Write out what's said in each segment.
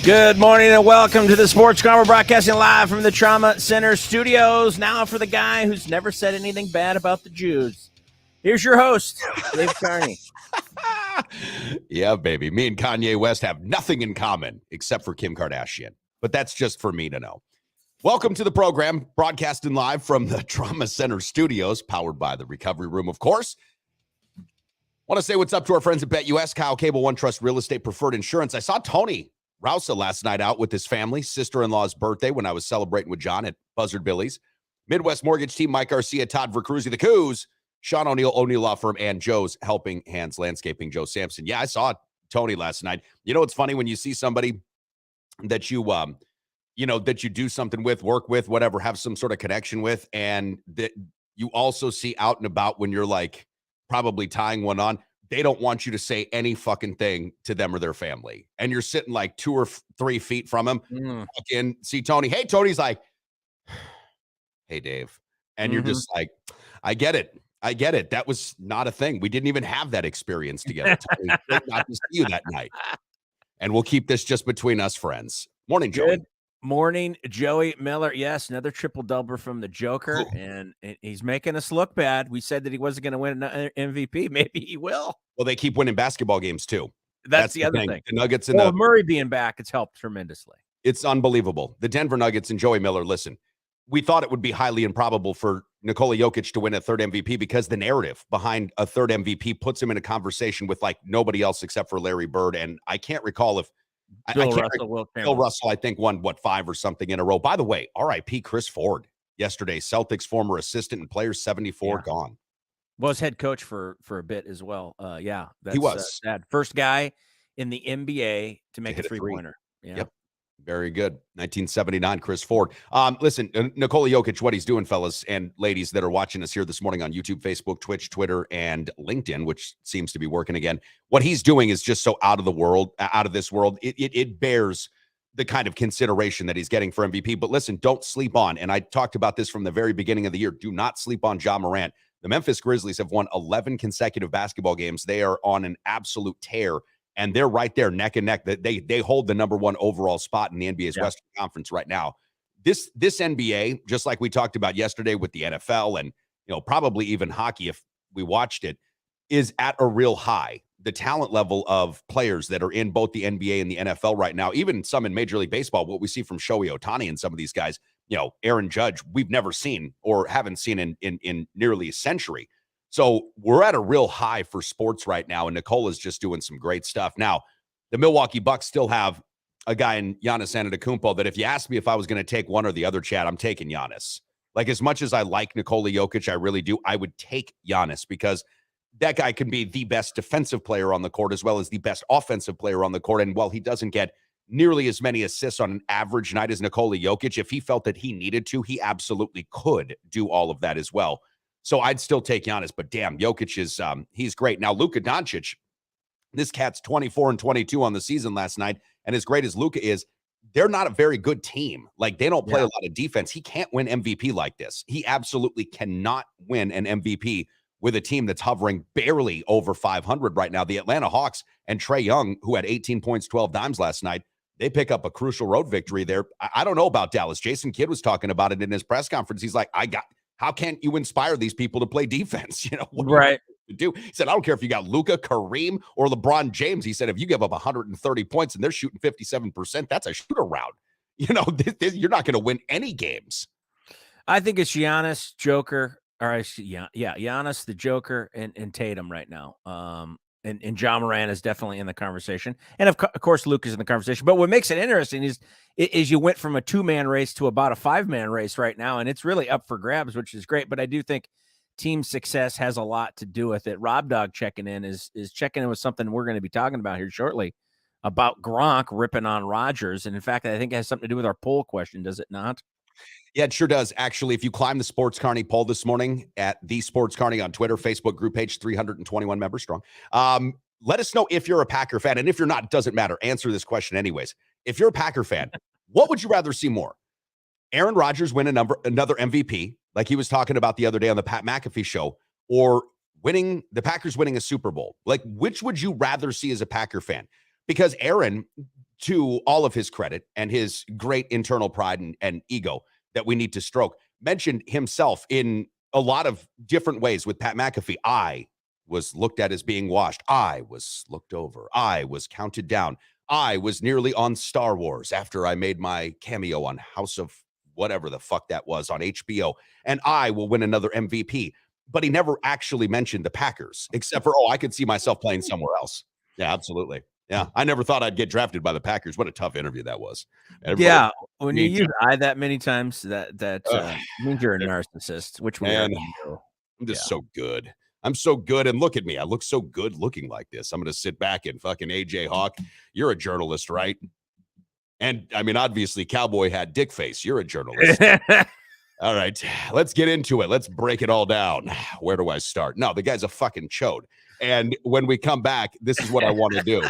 Good morning and welcome to the Sports Carnival, broadcasting live from the Trauma Center studios. Now for the guy who's never said anything bad about the Jews. Here's your host, Dave Carney. Yeah, baby. Me and Kanye West have nothing in common except for Kim Kardashian. But that's just for me to know. Welcome to the program, broadcasting live from the Trauma Center studios, powered by the Recovery Room, of course. Want to say what's up to our friends at BetUS, Kyle Cable, One Trust Real Estate Preferred Insurance. I saw Tony Rousa last night out with his family, sister-in-law's birthday when I was celebrating with John at Buzzard Billy's. Midwest Mortgage Team, Mike Garcia, Todd Vercruzzi, the Coos, Sean O'Neill, O'Neill Law Firm, and Joe's Helping Hands Landscaping, Joe Sampson. Yeah, I saw Tony last night. You know, it's funny when you see somebody that you that you do something with, work with, whatever, have some sort of connection with, and that you also see out and about when you're like probably tying one on. They don't want you to say any fucking thing to them or their family. And you're sitting like 2 or 3 feet from them. Walk in, see Tony. Hey, Tony's like, hey, Dave. And you're just like, I get it. I get it. That was not a thing. We didn't even have that experience together. Tony, great not to see you that night. And we'll keep this just between us friends. Morning, Joey. Good morning, Joey Miller. Yes, another triple-doubler from the Joker, and he's making us look bad. We said that he wasn't going to win an MVP. Maybe he will. Well, they keep winning basketball games, too. That's the other thing. The Nuggets and Murray being back, it's helped tremendously. It's unbelievable. The Denver Nuggets and Joey Miller, listen, we thought it would be highly improbable for Nikola Jokic to win a third MVP because the narrative behind a third MVP puts him in a conversation with like nobody else except for Larry Bird. And I can't recall if Bill Russell, I think, won, 5 or something in a row. By the way, RIP Chris Ford yesterday, Celtics former assistant and player 74 gone. Was head coach for a bit as well. That's, he was sad. First guy in the NBA to make a three-pointer. Yeah. Yep. Very good. 1979, Chris Ford. Listen, Nikola Jokic, what he's doing, fellas and ladies that are watching us here this morning on YouTube, Facebook, Twitch, Twitter, and LinkedIn, which seems to be working again. What he's doing is just so out of this world. It bears the kind of consideration that he's getting for MVP. But listen, don't sleep on, and I talked about this from the very beginning of the year, do not sleep on Ja Morant. The Memphis Grizzlies have won 11 consecutive basketball games. They are on an absolute tear. And they're right there, neck and neck. They hold the number 1 overall spot in the NBA's Western Conference right now. This NBA, just like we talked about yesterday with the NFL and probably even hockey, if we watched it, is at a real high. The talent level of players that are in both the NBA and the NFL right now, even some in Major League Baseball, what we see from Shohei Ohtani and some of these guys, Aaron Judge, we've never seen or haven't seen in nearly a century. So we're at a real high for sports right now, and Nikola's just doing some great stuff. Now, the Milwaukee Bucks still have a guy in Giannis Antetokounmpo that if you asked me if I was going to take one or the other, Chad, I'm taking Giannis. Like, as much as I like Nikola Jokic, I really do, I would take Giannis because that guy can be the best defensive player on the court as well as the best offensive player on the court. And while he doesn't get nearly as many assists on an average night as Nikola Jokic, if he felt that he needed to, he absolutely could do all of that as well. So I'd still take Giannis, but damn, Jokic is he's great. Now, Luka Doncic, this cat's 24 and 22 on the season last night, and as great as Luka is, they're not a very good team. Like, they don't play a lot of defense. He can't win MVP like this. He absolutely cannot win an MVP with a team that's hovering barely over 500 right now. The Atlanta Hawks and Trae Young, who had 18 points, 12 dimes last night, they pick up a crucial road victory there. I don't know about Dallas. Jason Kidd was talking about it in his press conference. He's like, how can't you inspire these people to play defense? What to do? He said, I don't care if you got Luka, Kareem, or LeBron James. He said, if you give up 130 points and they're shooting 57%, that's a shoot around. You're not going to win any games. I think it's Giannis, Joker, Giannis, the Joker, and Tatum right now. And Ja Morant is definitely in the conversation. And of course, Luke is in the conversation. But what makes it interesting is you went from a 2-man race to about a 5-man race right now. And it's really up for grabs, which is great. But I do think team success has a lot to do with it. Rob Dog checking in is checking in with something we're going to be talking about here shortly about Gronk ripping on Rodgers. And in fact, I think it has something to do with our poll question, does it not? Yeah, it sure does. Actually, if you climb the Sports Carney poll this morning at the Sports Carney on Twitter, Facebook group page, 321 members strong. Let us know if you're a Packer fan. And if you're not, it doesn't matter. Answer this question anyways. If you're a Packer fan, what would you rather see more? Aaron Rodgers win another MVP, like he was talking about the other day on the Pat McAfee show, or the Packers winning a Super Bowl? Like, which would you rather see as a Packer fan? Because Aaron, to all of his credit and his great internal pride and ego that we need to stroke, mentioned himself in a lot of different ways with Pat McAfee. I was looked at as being washed. I was looked over. I was counted down. I was nearly on Star Wars after I made my cameo on House of whatever the fuck that was on HBO. And I will win another MVP. But he never actually mentioned the Packers, except for, I could see myself playing somewhere else. Yeah, absolutely. Yeah, I never thought I'd get drafted by the Packers. What a tough interview that was. Yeah, when you use I that many times, that means you're a narcissist, which we are. I'm just so good. I'm so good. And look at me. I look so good looking like this. I'm going to sit back and fucking AJ Hawk. You're a journalist, right? And I mean, obviously, Cowboy had dick face. You're a journalist. All right, let's get into it. Let's break it all down. Where do I start? No, the guy's a fucking chode. And when we come back, this is what I want to do.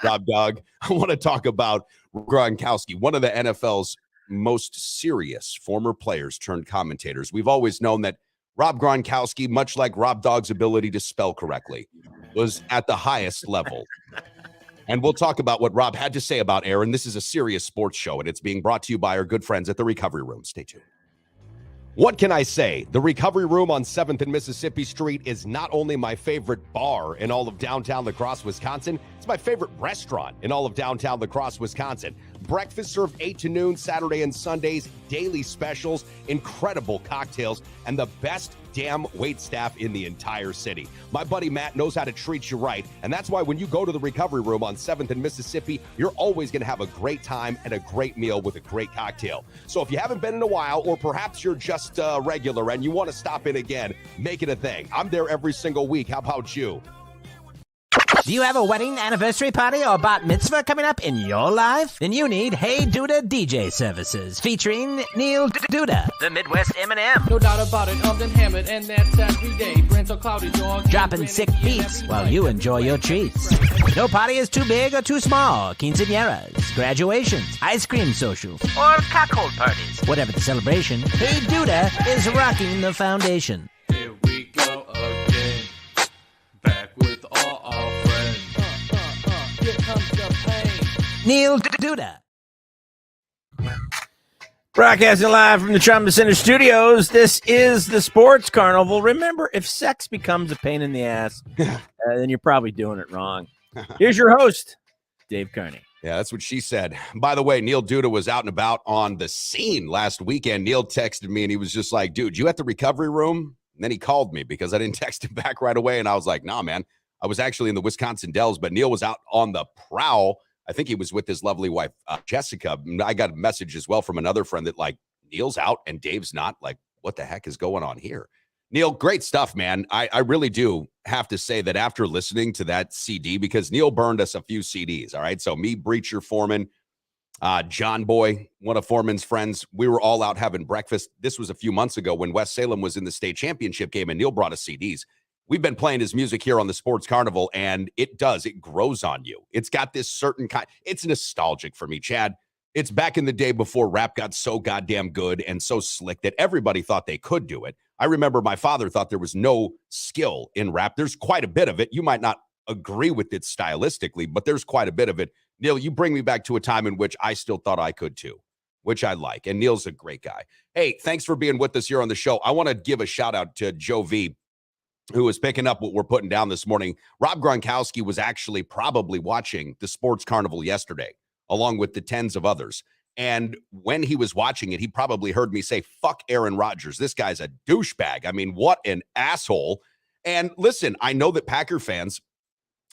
Rob Dog, I want to talk about Gronkowski, one of the NFL's most serious former players turned commentators. We've always known that Rob Gronkowski, much like Rob Dog's ability to spell correctly, was at the highest level. And we'll talk about what Rob had to say about Aaron. This is a serious sports show, and it's being brought to you by our good friends at the Recovery Room. Stay tuned. What can I say? The Recovery Room on 7th and Mississippi Street is not only my favorite bar in all of downtown La Crosse, Wisconsin, it's my favorite restaurant in all of downtown La Crosse, Wisconsin. Breakfast served 8 to noon, Saturday and Sundays, daily specials, incredible cocktails, and the best damn wait staff in the entire city. My buddy Matt knows how to treat you right, and that's why when you go to the Recovery Room on 7th and Mississippi, you're always going to have a great time and a great meal with a great cocktail. So if you haven't been in a while, or perhaps you're just regular and you want to stop in again, make it a thing. I'm there every single week. How about you? Do you have a wedding, anniversary party, or bat mitzvah coming up in your life? Then you need Hey Duda DJ services featuring Neil Duda, the Midwest Eminem. No doubt about it, I'm been hammered, and that's every day. Brand's so cloudy, dog. Dropping sick beats while you enjoy your treats. No party is too big or too small. Quinceañeras, graduations, ice cream socials, or cockhold parties. Whatever the celebration, Hey Duda is rocking the foundation. Here we go again. Back with all our friends. Here comes the pain. Neil Duda. Broadcasting live from the Trauma Center studios, this is the Sports Carnival. Remember, if sex becomes a pain in the ass, then you're probably doing it wrong. Here's your host, Dave Carney. Yeah, that's what she said. By the way, Neil Duda was out and about on the scene last weekend. Neil texted me, and he was just like, dude, you at the Recovery Room? And then he called me because I didn't text him back right away. And I was like, nah, man, I was actually in the Wisconsin Dells, but Neil was out on the prowl. I think he was with his lovely wife, Jessica. I got a message as well from another friend that, like, Neil's out and Dave's not. Like, what the heck is going on here? Neil, great stuff, man. I really do have to say that after listening to that CD, because Neil burned us a few CDs, all right? So me, Breacher, Foreman, John Boy, one of Foreman's friends, we were all out having breakfast. This was a few months ago when West Salem was in the state championship game, and Neil brought us CDs. We've been playing his music here on the Sports Carnival, and it grows on you. It's got this certain kind, it's nostalgic for me, Chad. It's back in the day before rap got so goddamn good and so slick that everybody thought they could do it. I remember my father thought there was no skill in rap. There's quite a bit of it. You might not agree with it stylistically, but there's quite a bit of it. Neil, you bring me back to a time in which I still thought I could too, which I like. And Neil's a great guy. Hey, thanks for being with us here on the show. I want to give a shout out to Joe V, who was picking up what we're putting down this morning. Rob Gronkowski was actually probably watching the Sports Carnival yesterday, along with the tens of others. And when he was watching it, he probably heard me say, fuck Aaron Rodgers. This guy's a douchebag. I mean, what an asshole. And listen, I know that Packer fans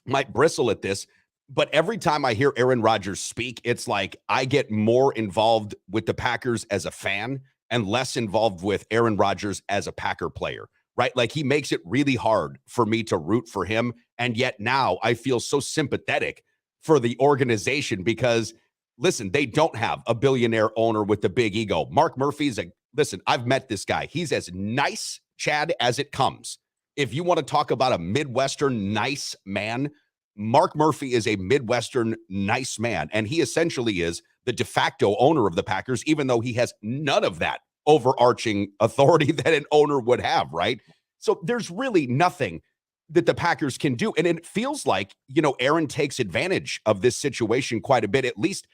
might bristle at this, but every time I hear Aaron Rodgers speak, it's like I get more involved with the Packers as a fan and less involved with Aaron Rodgers as a Packer player, right? Like, he makes it really hard for me to root for him. And yet now I feel so sympathetic for the organization because, listen, they don't have a billionaire owner with the big ego. Mark Murphy's listen, I've met this guy. He's as nice, Chad, as it comes. If you want to talk about a Midwestern nice man, Mark Murphy is a Midwestern nice man. And he essentially is the de facto owner of the Packers, even though he has none of that overarching authority that an owner would have, right? So there's really nothing that the Packers can do. And it feels like, Aaron takes advantage of this situation quite a bit, at least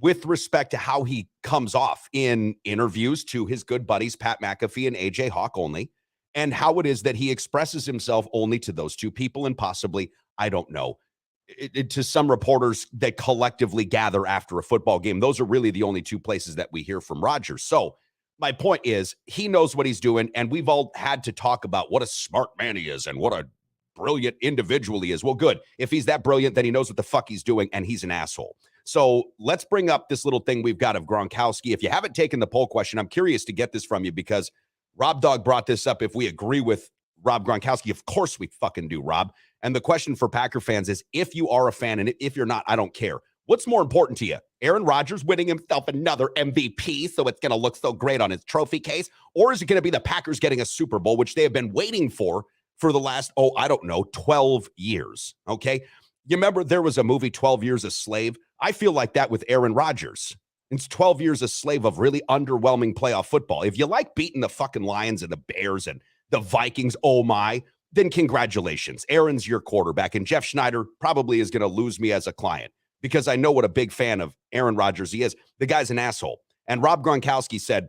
with respect to how he comes off in interviews to his good buddies, Pat McAfee and AJ Hawk only, and how it is that he expresses himself only to those two people and possibly, I don't know, to some reporters that collectively gather after a football game. Those are really the only two places that we hear from Rodgers. So my point is he knows what he's doing, and we've all had to talk about what a smart man he is and what a brilliant individual he is. Well, good. If he's that brilliant, then he knows what the fuck he's doing, and he's an asshole. So let's bring up this little thing we've got of Gronkowski. If you haven't taken the poll question, I'm curious to get this from you because Rob Dog brought this up. If we agree with Rob Gronkowski, of course we fucking do, Rob. And the question for Packer fans is, if you are a fan, and if you're not, I don't care. What's more important to you? Aaron Rodgers winning himself another MVP, so it's going to look so great on his trophy case? Or is it going to be the Packers getting a Super Bowl, which they have been waiting for the last, 12 years, okay? You remember there was a movie, 12 Years a Slave? I feel like that with Aaron Rodgers. It's 12 years a slave of really underwhelming playoff football. If you like beating the fucking Lions and the Bears and the Vikings, oh my, then congratulations. Aaron's your quarterback, and Jeff Schneider probably is going to lose me as a client because I know what a big fan of Aaron Rodgers he is. The guy's an asshole. And Rob Gronkowski said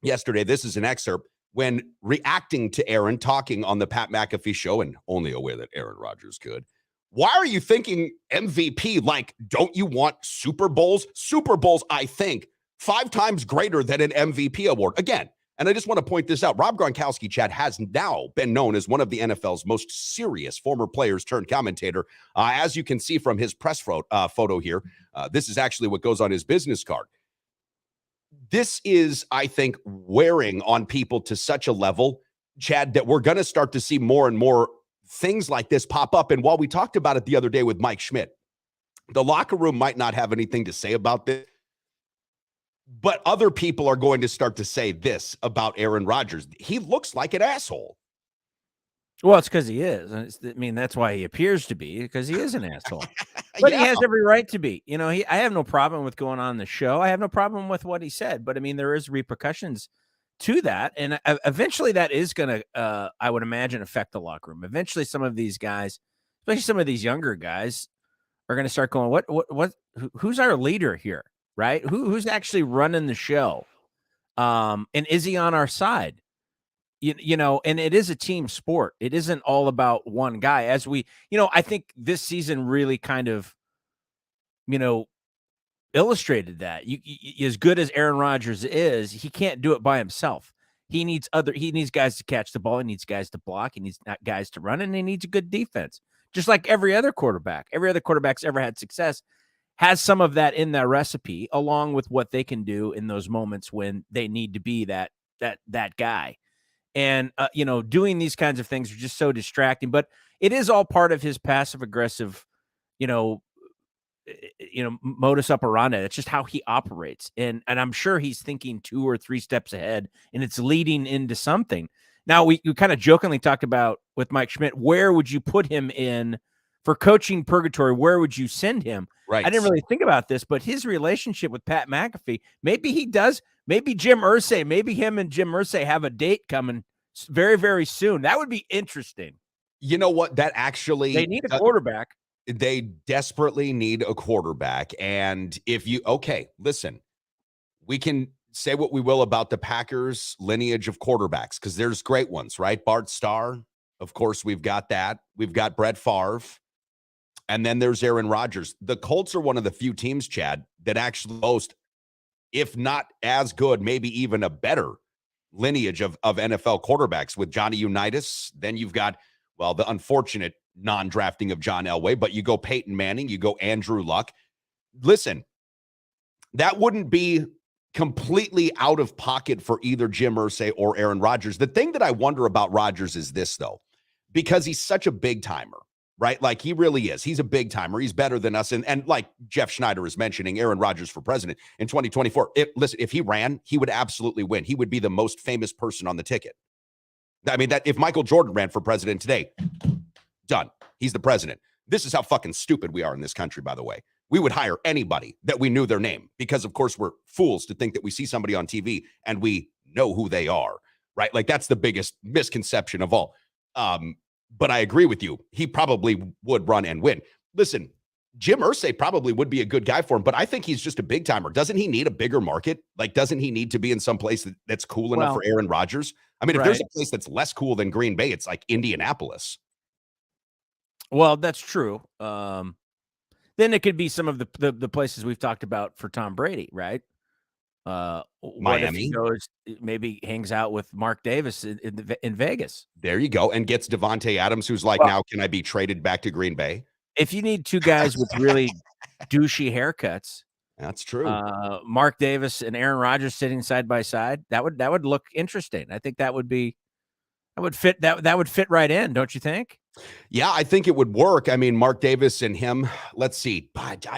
yesterday, this is an excerpt, when reacting to Aaron talking on the Pat McAfee show, and only a way that Aaron Rodgers could. Why are you thinking MVP? Like, don't you want Super Bowls? Super Bowls, I think, 5 times greater than an MVP award. Again, and I just want to point this out. Rob Gronkowski, Chad, has now been known as one of the NFL's most serious former players turned commentator. As you can see from his press photo here, this is actually what goes on his business card. This is, I think, wearing on people to such a level, Chad, that we're going to start to see more and more things like this pop up. And while we talked about it the other day with Mike Schmidt, the locker room might not have anything to say about this, but other people are going to start to say this about Aaron Rodgers. He looks like an asshole. Well, it's because he is. I mean, that's why he appears to be, because he is an asshole. But Yeah. he has every right to be. I have no problem with going on the show. I have no problem with what he said. But, I mean, there is repercussions to that. And eventually that is going to, I would imagine, affect the locker room. Eventually some of these guys, especially some of these younger guys, are going to start going, who's our leader here, right? Who's actually running the show? And is he on our side? And it is a team sport. It isn't all about one guy. As we, I think this season really kind of, illustrated that. As good as Aaron Rodgers is, he can't do it by himself. He needs guys to catch the ball. He needs guys to block. He needs guys to run, and he needs a good defense. Just like every other quarterback. Every other quarterback's ever had success has some of that in their recipe, along with what they can do in those moments when they need to be that guy. And, doing these kinds of things are just so distracting, but it is all part of his passive aggressive, modus operandi. That's just how he operates. And I'm sure he's thinking 2 or 3 steps ahead, and it's leading into something. Now, we kind of jokingly talked about with Mike Schmidt, where would you put him in for coaching purgatory? Where would you send him? Right. I didn't really think about this, but his relationship with Pat McAfee, maybe he does. Maybe Jim Irsay, maybe him and Jim Irsay have a date coming very, very soon. That would be interesting. You know what? That actually, they need a quarterback. They desperately need a quarterback. And listen, we can say what we will about the Packers lineage of quarterbacks, because there's great ones, right? Bart Starr, of course, we've got that. We've got Brett Favre. And then there's Aaron Rodgers. The Colts are one of the few teams, Chad, that actually boast, if not as good, maybe even a better lineage of NFL quarterbacks with Johnny Unitas. Then you've got, the unfortunate non-drafting of John Elway, but you go Peyton Manning, you go Andrew Luck. Listen, that wouldn't be completely out of pocket for either Jim Irsay or Aaron Rodgers. The thing that I wonder about Rodgers is this, though, because he's such a big timer. Right? Like, he really is. He's a big timer. He's better than us. And like Jeff Schneider is mentioning, Aaron Rodgers for president in 2024. If he ran, he would absolutely win. He would be the most famous person on the ticket. I mean, that if Michael Jordan ran for president today, done. He's the president. This is how fucking stupid we are in this country, by the way. We would hire anybody that we knew their name because, of course, we're fools to think that we see somebody on TV and we know who they are, right? Like, that's the biggest misconception of all. but I agree with you. He probably would run and win. Listen, Jim Irsay probably would be a good guy for him, but I think he's just a big timer. Doesn't he need a bigger market? Like, doesn't he need to be in some place that's cool enough for Aaron Rodgers? I mean, if there's a place that's less cool than Green Bay, it's like Indianapolis. Well, that's true. Then it could be some of the places we've talked about for Tom Brady, right? What if Miami. he goes, maybe hangs out with Mark Davis in Vegas? There you go. And gets Devontae Adams, who's like, now can I be traded back to Green Bay? If you need two guys with really douchey haircuts, that's true. Mark Davis and Aaron Rodgers sitting side by side, that would look interesting. I think that would fit right in, don't you think? Yeah, I think it would work. I mean, Mark Davis and him, let's see.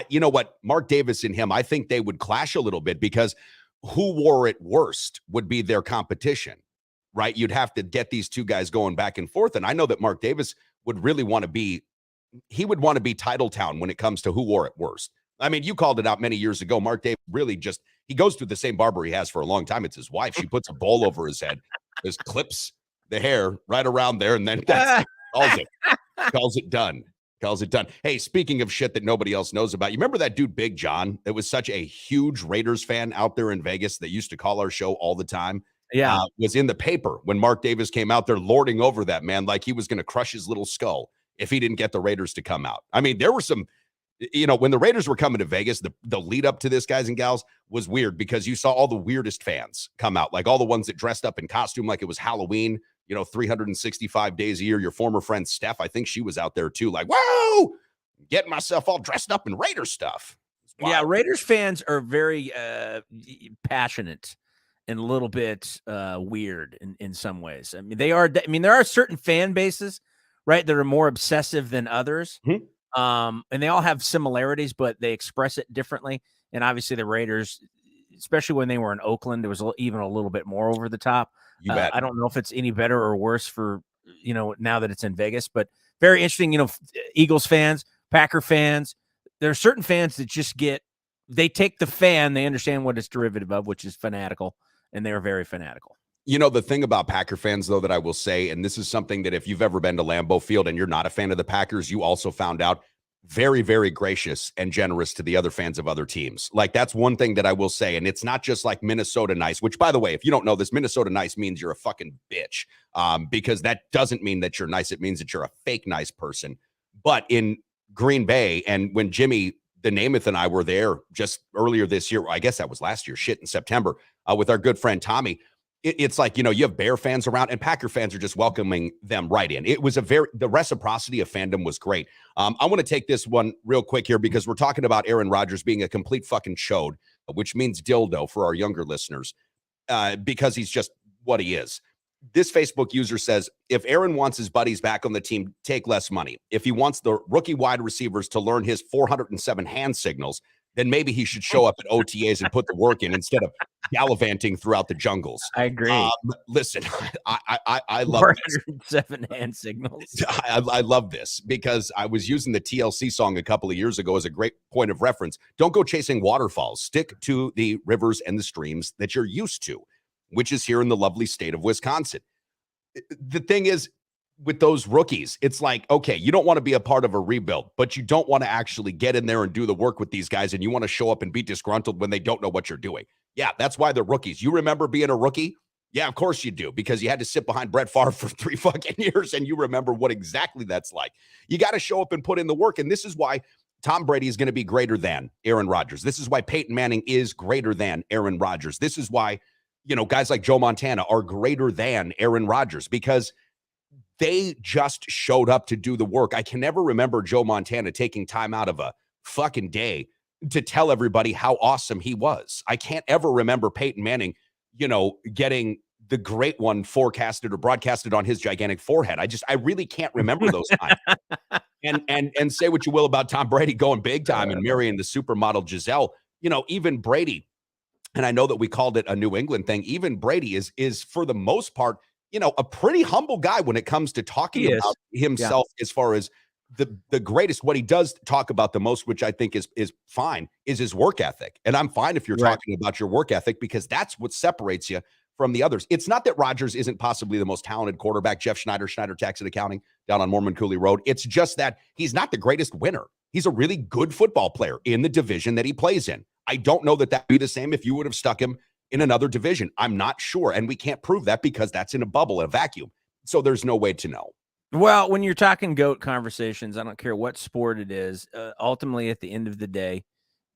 You know what? Mark Davis and him, I think they would clash a little bit because who wore it worst would be their competition, right? You'd have to get these two guys going back and forth. And I know that Mark Davis would really want to be Titletown when it comes to who wore it worst. I mean, you called it out many years ago. Mark Davis really he goes through the same barber he has for a long time. It's his wife. She puts a bowl over his head, just clips the hair right around there, and then calls it done. Hey, speaking of shit that nobody else knows about, you remember that dude Big John that was such a huge Raiders fan out there in Vegas that used to call our show all the time? Yeah. Was in the paper when Mark Davis came out there lording over that man like he was going to crush his little skull if he didn't get the Raiders to come out. I mean, there were some, when the Raiders were coming to Vegas, the lead up to this, guys and gals, was weird because you saw all the weirdest fans come out, like all the ones that dressed up in costume like it was Halloween, 365 days a year. Your former friend Steph, I think she was out there too, like, whoa, getting myself all dressed up in Raider stuff. Wow. Yeah, Raiders fans are very passionate and a little bit weird in some ways. I mean, there are certain fan bases, right, that are more obsessive than others. Mm-hmm. And they all have similarities, but they express it differently. And obviously the Raiders, especially when they were in Oakland, it was even a little bit more over the top. You bet. I don't know if it's any better or worse for, now that it's in Vegas, but very interesting, Eagles fans, Packer fans, there are certain fans that they take the fan, they understand what it's derivative of, which is fanatical, and they're very fanatical. The thing about Packer fans, though, that I will say, and this is something that if you've ever been to Lambeau Field and you're not a fan of the Packers, you also found out, very, very gracious and generous to the other fans of other teams. Like, that's one thing that I will say. And it's not just like Minnesota nice, which, by the way, if you don't know this, Minnesota nice means you're a fucking bitch, because that doesn't mean that you're nice. It means that you're a fake nice person. But in Green Bay, and when Jimmy the Namath and I were there just earlier this year, I guess that was last year, in September, with our good friend Tommy, it's like, you have Bear fans around and Packer fans are just welcoming them right in. It was the reciprocity of fandom was great. I want to take this one real quick here because we're talking about Aaron Rodgers being a complete fucking chode, which means dildo for our younger listeners, because he's just what he is. This Facebook user says, if Aaron wants his buddies back on the team, take less money. If he wants the rookie wide receivers to learn his 407 hand signals, then maybe he should show up at OTAs and put the work in instead of gallivanting throughout the jungles. I agree. Listen, I love 407 hand signals. I love this because I was using the TLC song a couple of years ago as a great point of reference. Don't go chasing waterfalls. Stick to the rivers and the streams that you're used to, which is here in the lovely state of Wisconsin. The thing is, with those rookies, it's like, okay, you don't want to be a part of a rebuild, but you don't want to actually get in there and do the work with these guys, and you want to show up and be disgruntled when they don't know what you're doing. Yeah, that's why they're rookies. You remember being a rookie? Yeah, of course you do, because you had to sit behind Brett Favre for 3 fucking years, and you remember what exactly that's like. You got to show up and put in the work, and this is why Tom Brady is going to be greater than Aaron Rodgers. This is why Peyton Manning is greater than Aaron Rodgers. This is why, guys like Joe Montana are greater than Aaron Rodgers, because they just showed up to do the work. I can never remember Joe Montana taking time out of a fucking day to tell everybody how awesome he was. I can't ever remember Peyton Manning, getting the great one forecasted or broadcasted on his gigantic forehead. I really can't remember those times. And say what you will about Tom Brady going big time and marrying the supermodel Giselle, even Brady, and I know that we called it a New England thing, even Brady is for the most part, a pretty humble guy when it comes to talking about himself, as far as the greatest. What he does talk about the most, which I think is fine, is his work ethic. And I'm fine if you're talking about your work ethic, because that's what separates you from the others. It's not that Rodgers isn't possibly the most talented quarterback. Jeff Schneider Tax and Accounting down on Mormon Cooley Road. It's just that he's not the greatest winner. He's a really good football player in the division that he plays in. I don't know that that'd be the same if you would have stuck him in another division. I'm not sure. And we can't prove that because that's in a bubble, a vacuum. So there's no way to know. Well, when you're talking GOAT conversations, I don't care what sport it is. Ultimately, at the end of the day,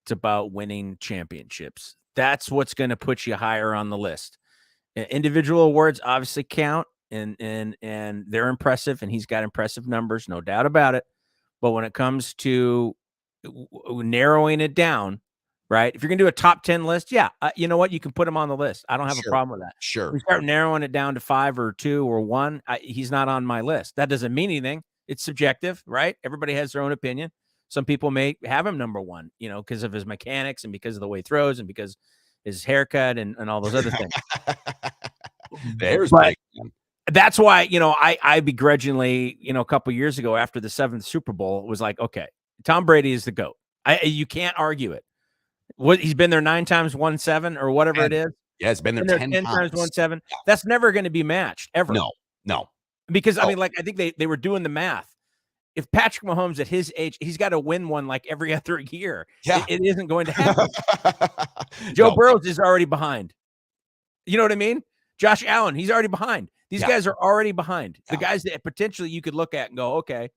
it's about winning championships. That's what's going to put you higher on the list. Individual awards obviously count, and they're impressive, and he's got impressive numbers, no doubt about it. But when it comes to narrowing it down, right? If you're going to do a top 10 list, yeah, you know what? You can put him on the list. I don't have a problem with that. Sure. We start narrowing it down to 5 or 2 or 1. He's not on my list. That doesn't mean anything. It's subjective, right? Everybody has their own opinion. Some people may have him number 1, because of his mechanics and because of the way he throws and because his haircut and all those other things. That's why, I begrudgingly, a couple years ago after the 7th Super Bowl was like, okay, Tom Brady is the GOAT. You can't argue it. He's been there 9 times, won 7 or whatever it is. Yeah, it's been there 10 times, won 7. Yeah. That's never going to be matched ever. No. Because I think they were doing the math. If Patrick Mahomes at his age, he's got to win one like every other year. Yeah. It isn't going to happen. Joe Burrows is already behind. You know what I mean? Josh Allen, he's already behind. These guys are already behind. The guys that potentially you could look at and go, okay,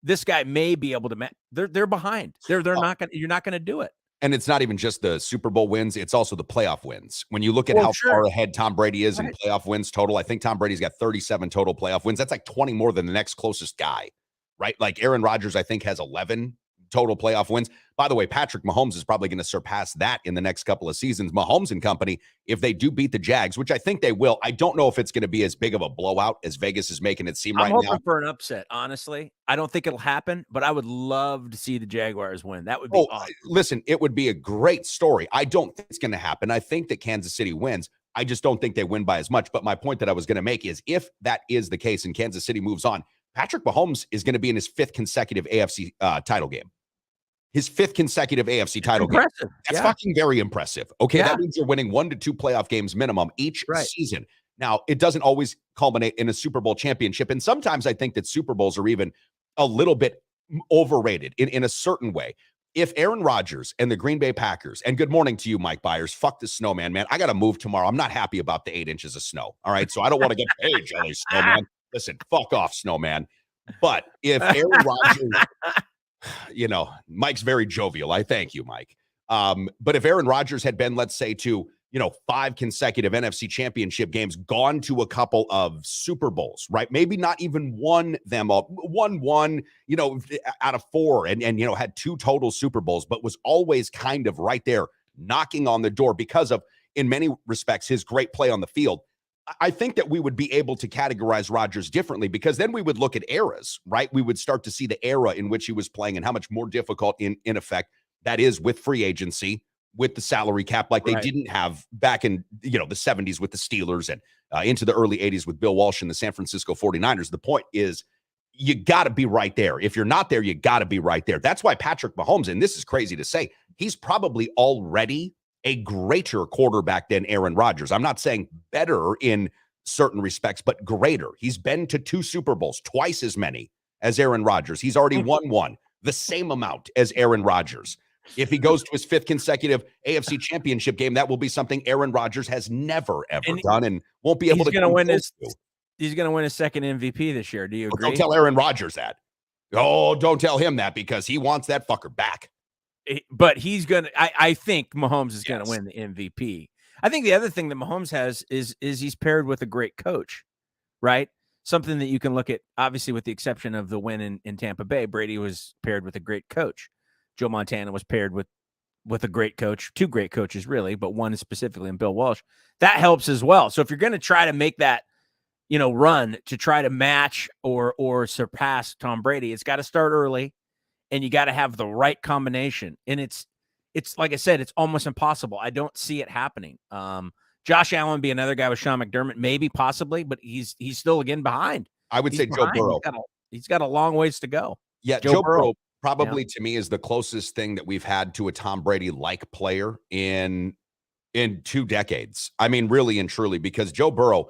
this guy may be able to they're behind. They're not going to, you're not going to do it. And it's not even just the Super Bowl wins, it's also the playoff wins. When you look at how far ahead Tom Brady is in playoff wins total, I think Tom Brady's got 37 total playoff wins. That's like 20 more than the next closest guy, right? Like Aaron Rodgers, I think, has 11 total playoff wins. By the way, Patrick Mahomes is probably going to surpass that in the next couple of seasons. Mahomes and company, if they do beat the Jags, which I think they will, I don't know if it's going to be as big of a blowout as Vegas is making it seem right now. I'm hoping for an upset, honestly. I don't think it'll happen, but I would love to see the Jaguars win. That would be awesome. Listen, it would be a great story. I don't think it's going to happen. I think that Kansas City wins. I just don't think they win by as much. But my point that I was going to make is if that is the case and Kansas City moves on, Patrick Mahomes is going to be in his 5th consecutive AFC title game. His 5th consecutive AFC title game. That's fucking very impressive. Okay, that means you're winning 1 to 2 playoff games minimum each season. Now, it doesn't always culminate in a Super Bowl championship. And sometimes I think that Super Bowls are even a little bit overrated in a certain way. If Aaron Rodgers and the Green Bay Packers, and good morning to you, Mike Byers, fuck the snowman, man. I got to move tomorrow. I'm not happy about the 8 inches of snow. All right, so I don't want to get paid, jelly snowman. Listen, fuck off, snowman. But if Aaron Rodgers... Mike's very jovial. I thank you, Mike. But if Aaron Rodgers had been, let's say, to 5 consecutive NFC championship games, gone to a couple of Super Bowls, right? Maybe not even won them all, won, out of 4 and had 2 total Super Bowls, but was always kind of right there knocking on the door because of, in many respects, his great play on the field. I think that we would be able to categorize Rodgers differently because then we would look at eras, right? We would start to see the era in which he was playing and how much more difficult in effect that is with free agency, with the salary cap, like they didn't have back in, the 70s with the Steelers and into the early 80s with Bill Walsh and the San Francisco 49ers. The point is you got to be right there. If you're not there, you got to be right there. That's why Patrick Mahomes, and this is crazy to say, he's probably already a greater quarterback than Aaron Rodgers. I'm not saying better in certain respects, but greater. He's been to 2 Super Bowls, twice as many as Aaron Rodgers. He's already won 1, the same amount as Aaron Rodgers. If he goes to his 5th consecutive AFC championship game, that will be something Aaron Rodgers has never, ever done and won't be able to win his. He's going to win his 2nd MVP this year. Do you agree? Don't tell Aaron Rodgers that. Oh, don't tell him that because he wants that fucker back. But he's going to, I think Mahomes is going to win the MVP. I think the other thing that Mahomes has is he's paired with a great coach, right? Something that you can look at, obviously, with the exception of the win in Tampa Bay. Brady was paired with a great coach. Joe Montana was paired with a great coach, 2 great coaches, really, but one is specifically in Bill Walsh. That helps as well. So if you're going to try to make that, run to try to match or surpass Tom Brady, it's got to start early. And you got to have the right combination. And it's like I said, it's almost impossible. I don't see it happening. Josh Allen be another guy with Sean McDermott, maybe, possibly, but he's still again behind. I would say Joe Burrow. He's got a long ways to go. Yeah, Joe Burrow probably to me is the closest thing that we've had to a Tom Brady-like player in in 2 decades. I mean, really and truly, because Joe Burrow,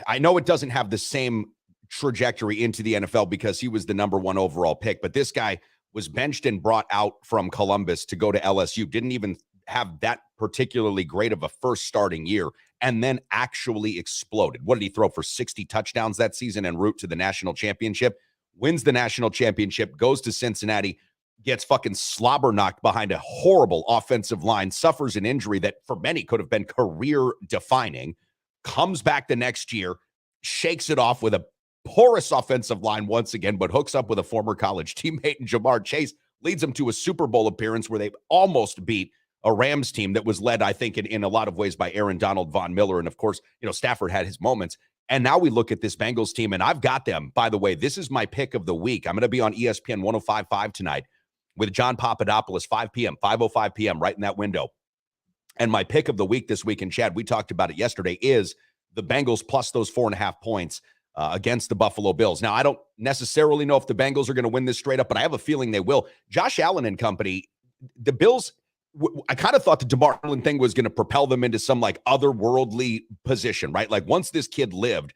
I know it doesn't have the same trajectory into the NFL because he was the number 1 overall pick, but this guy was benched and brought out from Columbus to go to LSU, didn't even have that particularly great of a first starting year, and then actually exploded. What did he throw for 60 touchdowns that season en route to the national championship? Wins the national championship, goes to Cincinnati, gets fucking slobber knocked behind a horrible offensive line, suffers an injury that for many could have been career defining, comes back the next year, shakes it off with a porous offensive line once again, but hooks up with a former college teammate in Jamar Chase, leads them to a Super Bowl appearance where they almost beat a Rams team that was led, I think, in a lot of ways by Aaron Donald, Von Miller. And of course, Stafford had his moments. And now we look at this Bengals team, and I've got them. By the way, this is my pick of the week. I'm going to be on ESPN 105.5 tonight with John Papadopoulos, 5 p.m., 5:05 p.m., right in that window. And my pick of the week this week, and Chad, we talked about it yesterday, is the Bengals plus those 4.5 points against the Buffalo Bills. Now, I don't necessarily know if the Bengals are going to win this straight up, but I have a feeling they will. Josh Allen and company, the Bills, I kind of thought the DeMar Hamlin thing was going to propel them into some like otherworldly position, right? Like once this kid lived,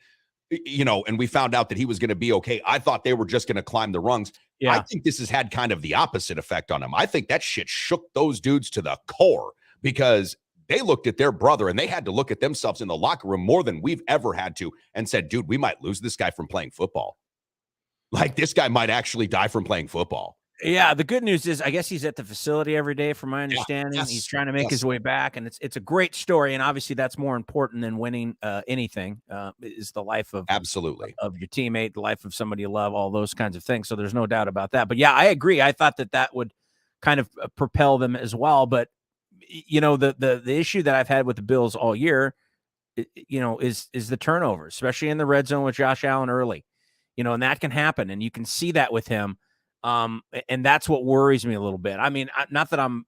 and we found out that he was going to be okay, I thought they were just going to climb the rungs. Yeah. I think this has had kind of the opposite effect on them. I think that shit shook those dudes to the core because they looked at their brother and they had to look at themselves in the locker room more than we've ever had to and said, dude, we might lose this guy from playing football. Like this guy might actually die from playing football. Yeah, the good news is I guess he's at the facility every day from my understanding. Yeah, yes, he's trying to make his way back, and it's a great story, and obviously that's more important than winning anything, is the life of absolutely of your teammate, the life of somebody you love, all those kinds of things. So there's no doubt about that. But yeah, I agree. I thought that would kind of propel them as well. But the issue that I've had with the Bills all year, is the turnover, especially in the red zone with Josh Allen early, and that can happen, and you can see that with him. And that's what worries me a little bit. I mean, not that I'm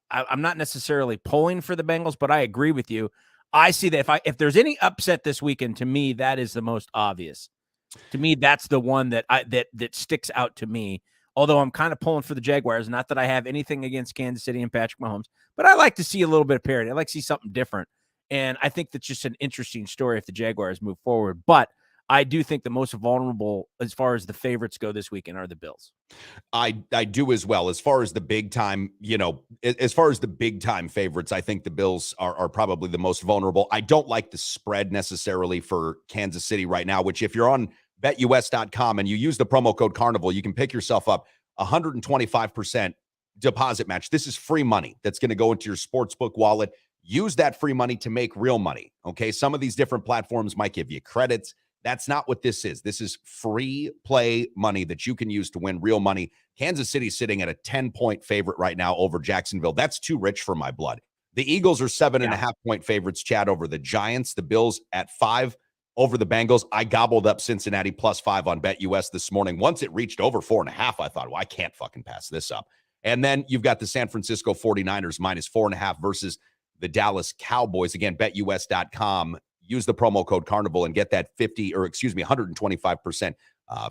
not necessarily pulling for the Bengals, but I agree with you. I see that if there's any upset this weekend, to me, that is the most obvious. To me, that's the one that sticks out to me. Although I'm kind of pulling for the Jaguars, not that I have anything against Kansas City and Patrick Mahomes, but I like to see a little bit of parity. I like to see something different. And I think that's just an interesting story if the Jaguars move forward. But I do think the most vulnerable as far as the favorites go this weekend are the Bills. I do as well. As far as the big time, favorites, I think the Bills are probably the most vulnerable. I don't like the spread necessarily for Kansas City right now, which if you're on betus.com and you use the promo code Carnival, you can pick yourself up 125% deposit match. This is free money that's going to go into your sportsbook wallet. Use that free money to make real money. Okay. Some of these different platforms might give you credits. That's not what this is. This is free play money that you can use to win real money. Kansas City sitting at a 10-point favorite right now over Jacksonville. That's too rich for my blood. The Eagles are 7.5-point favorites, Chad, over the Giants. The Bills at 5 over the Bengals. I gobbled up Cincinnati +5 on BetUS this morning. Once it reached over 4.5, I thought, well, I can't fucking pass this up. And then you've got the San Francisco 49ers -4.5 versus the Dallas Cowboys. Again, betus.com. Use the promo code Carnival and get that 125%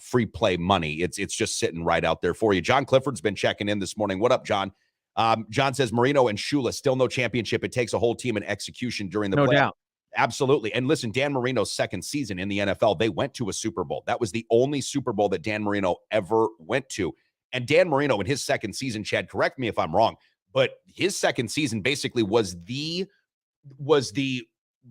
free play money. It's just sitting right out there for you. John Clifford's been checking in this morning. What up, John? John says Marino and Shula still no championship. It takes a whole team and execution during the no playoffs. Doubt. Absolutely. And listen, Dan Marino's second season in the NFL, they went to a Super Bowl. That was the only Super Bowl that Dan Marino ever went to. And Dan Marino in his second season, Chad, correct me if I'm wrong, but his second season basically was the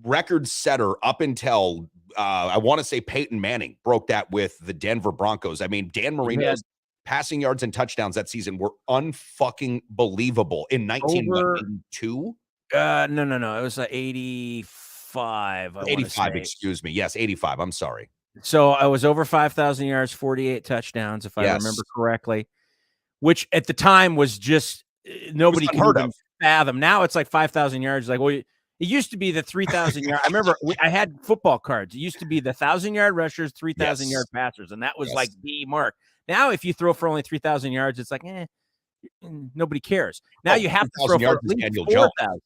record setter up until I want to say Peyton Manning broke that with the Denver Broncos. I mean, Dan Marino's passing yards and touchdowns that season were unfucking believable in 1982. No. It was 85. 85, excuse me. Yes, 85. I'm sorry. So I was over 5,000 yards, 48 touchdowns, if I remember correctly, which at the time was just nobody could even fathom. Now it's like 5,000 yards. Like, well, it used to be the 3,000 yard. I remember I had football cards. It used to be the 1,000-yard rushers, 3,000-yard passers, and that was like the mark. Now, if you throw for only 3,000 yards, it's like, nobody cares. Now you have to throw for at least 4,000.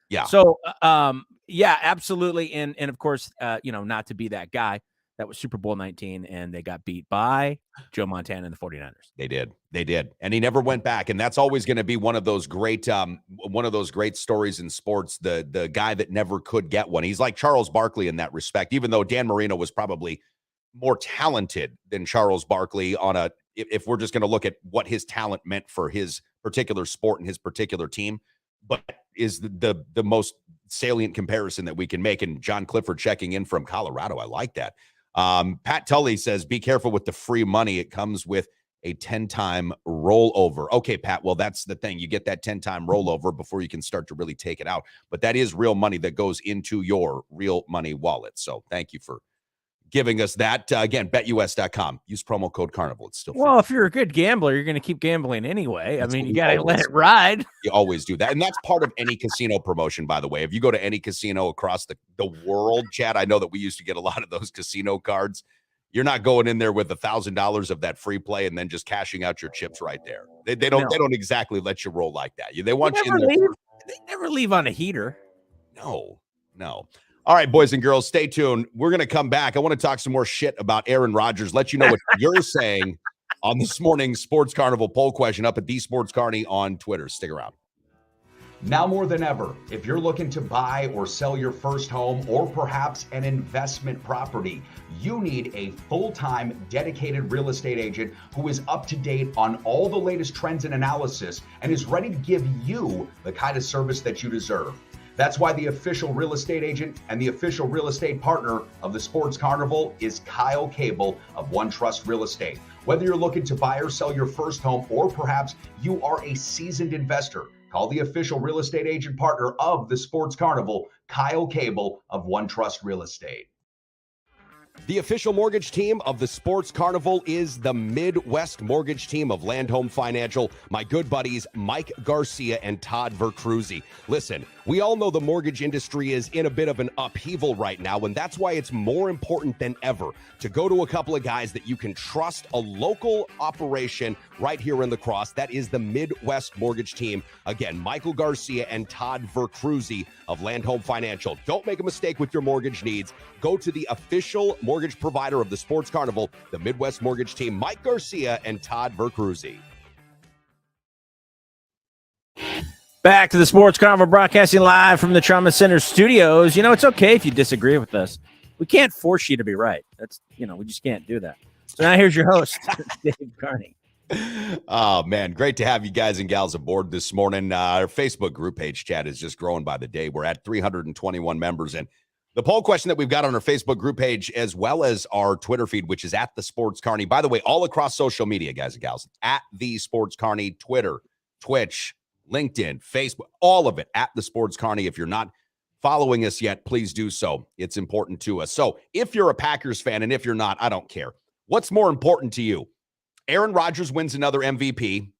Yeah. So, absolutely, and of course, not to be that guy. That was Super Bowl 19, and they got beat by Joe Montana and the 49ers. They did. And he never went back. And that's always going to be one of those great stories in sports, the guy that never could get one. He's like Charles Barkley in that respect, even though Dan Marino was probably more talented than Charles Barkley if we're just going to look at what his talent meant for his particular sport and his particular team, but is the most salient comparison that we can make. And John Clifford checking in from Colorado. I like that. Pat Tully says, be careful with the free money. It comes with a 10-time rollover. Okay, Pat, well, that's the thing. You get that 10-time rollover before you can start to really take it out. But that is real money that goes into your real money wallet. So thank you for giving us that. Again, betus.com. Use promo code Carnival. It's still free. Well, if you're a good gambler, you're going to keep gambling anyway. You got to let it ride. You always do that. And that's part of any casino promotion, by the way. If you go to any casino across the world, Chad, I know that we used to get a lot of those casino cards. You're not going in there with $1,000 of that free play and then just cashing out your chips right there. They don't exactly let you roll like that. They want you in there. They never leave on a heater. No. All right, boys and girls, stay tuned. We're going to come back. I want to talk some more shit about Aaron Rodgers, let you know what you're saying on this morning's Sports Carnival poll question up at the Sports Carney on Twitter. Stick around. Now more than ever, if you're looking to buy or sell your first home or perhaps an investment property, you need a full-time dedicated real estate agent who is up to date on all the latest trends and analysis and is ready to give you the kind of service that you deserve. That's why the official real estate agent and the official real estate partner of the Sports Carnival is Kyle Cable of One Trust Real Estate. Whether you're looking to buy or sell your first home, or perhaps you are a seasoned investor, call the official real estate agent partner of the Sports Carnival, Kyle Cable of One Trust Real Estate. The official mortgage team of the Sports Carnival is the Midwest mortgage team of Land Home Financial, my good buddies Mike Garcia and Todd Vercruzzi. Listen, we all know the mortgage industry is in a bit of an upheaval right now, and that's why it's more important than ever to go to a couple of guys that you can trust, a local operation right here in La Crosse. That is the Midwest mortgage team. Again, Michael Garcia and Todd Vercruzzi of Land Home Financial. Don't make a mistake with your mortgage needs. Go to the official mortgage provider of the Sports Carnival, the Midwest mortgage team, Mike Garcia and Todd Vercruzzi. Back to the Sports Carnival, broadcasting live from the Trauma Center studios. It's okay if you disagree with us. We can't force you to be right. That's, we just can't do that. So now here's your host, Dave Carney. Oh, man. Great to have you guys and gals aboard this morning. Our Facebook group page, Chad, is just growing by the day. We're at 321 members. And the poll question that we've got on our Facebook group page, as well as our Twitter feed, which is at the Sports Carney. By the way, all across social media, guys and gals, at the Sports Carney, Twitter, Twitch, LinkedIn, Facebook, all of it at the Sports Carney. If you're not following us yet, please do so. It's important to us. So if you're a Packers fan, and if you're not, I don't care. What's more important to you? Aaron Rodgers wins another MVP,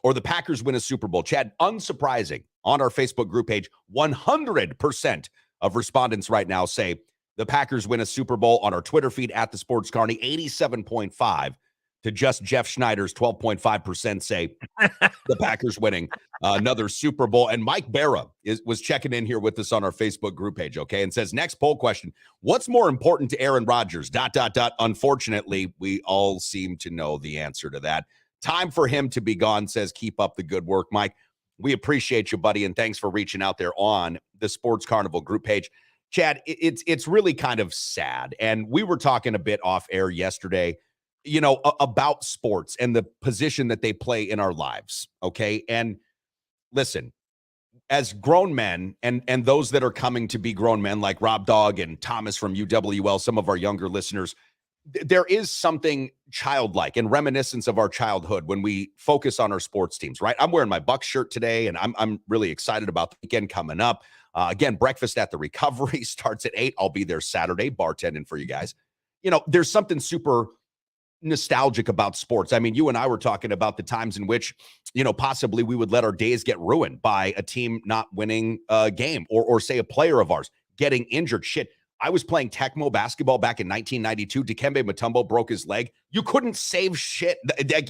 or the Packers win a Super Bowl? Chad, unsurprising, on our Facebook group page, 100% of respondents right now say the Packers win a Super Bowl. On our Twitter feed at the Sports Carney, 87.5 to just Jeff Schneider's 12.5% say the Packers winning another Super Bowl. And Mike Barra was checking in here with us on our Facebook group page, okay, and says, next poll question, what's more important to Aaron Rodgers? ... Unfortunately, we all seem to know the answer to that. Time for him to be gone, says, keep up the good work, Mike. We appreciate you, buddy, and thanks for reaching out there on the Sports Carnival group page. Chad, it's really kind of sad, and we were talking a bit off air yesterday, about sports and the position that they play in our lives, okay? And listen, as grown men and those that are coming to be grown men like Rob Dog and Thomas from UWL, some of our younger listeners, there is something childlike and reminiscence of our childhood when we focus on our sports teams, right? I'm wearing my Bucs shirt today, and I'm really excited about the weekend coming up. Again, breakfast at the Recovery starts at 8. I'll be there Saturday, bartending for you guys. There's something super nostalgic about sports. I mean, you and I were talking about the times in which, possibly we would let our days get ruined by a team not winning a game or say a player of ours getting injured. Shit. I was playing Tecmo basketball back in 1992. Dikembe Mutombo broke his leg. You couldn't save shit.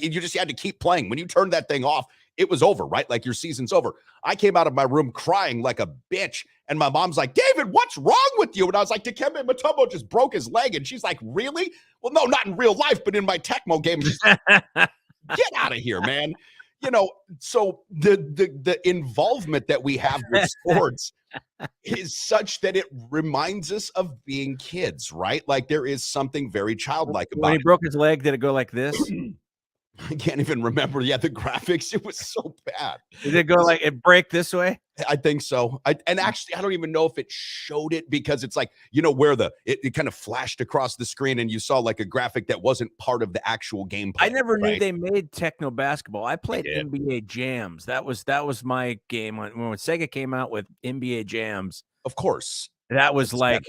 You just had to keep playing. When you turned that thing off, it was over, right? Like your season's over. I came out of my room crying like a bitch. And my mom's like, David, what's wrong with you? And I was like, Dikembe Mutombo just broke his leg. And she's like, really? Well, no, not in real life, but in my Tecmo game. She's like, get out of here, man. You know, so the involvement that we have with sports is such that it reminds us of being kids, right? Like there is something very childlike about when he it. broke his leg, did it go like this? I can't even remember. Yeah, the graphics, it was so bad. Did it go like it break this way? I think so. And actually, I don't even know if it showed it because it's like, you know, where it kind of flashed across the screen and you saw like a graphic that wasn't part of the actual gameplay. I never knew right? they made techno basketball. I played NBA Jams. That was my game when Sega came out with NBA Jams. Of course. That was like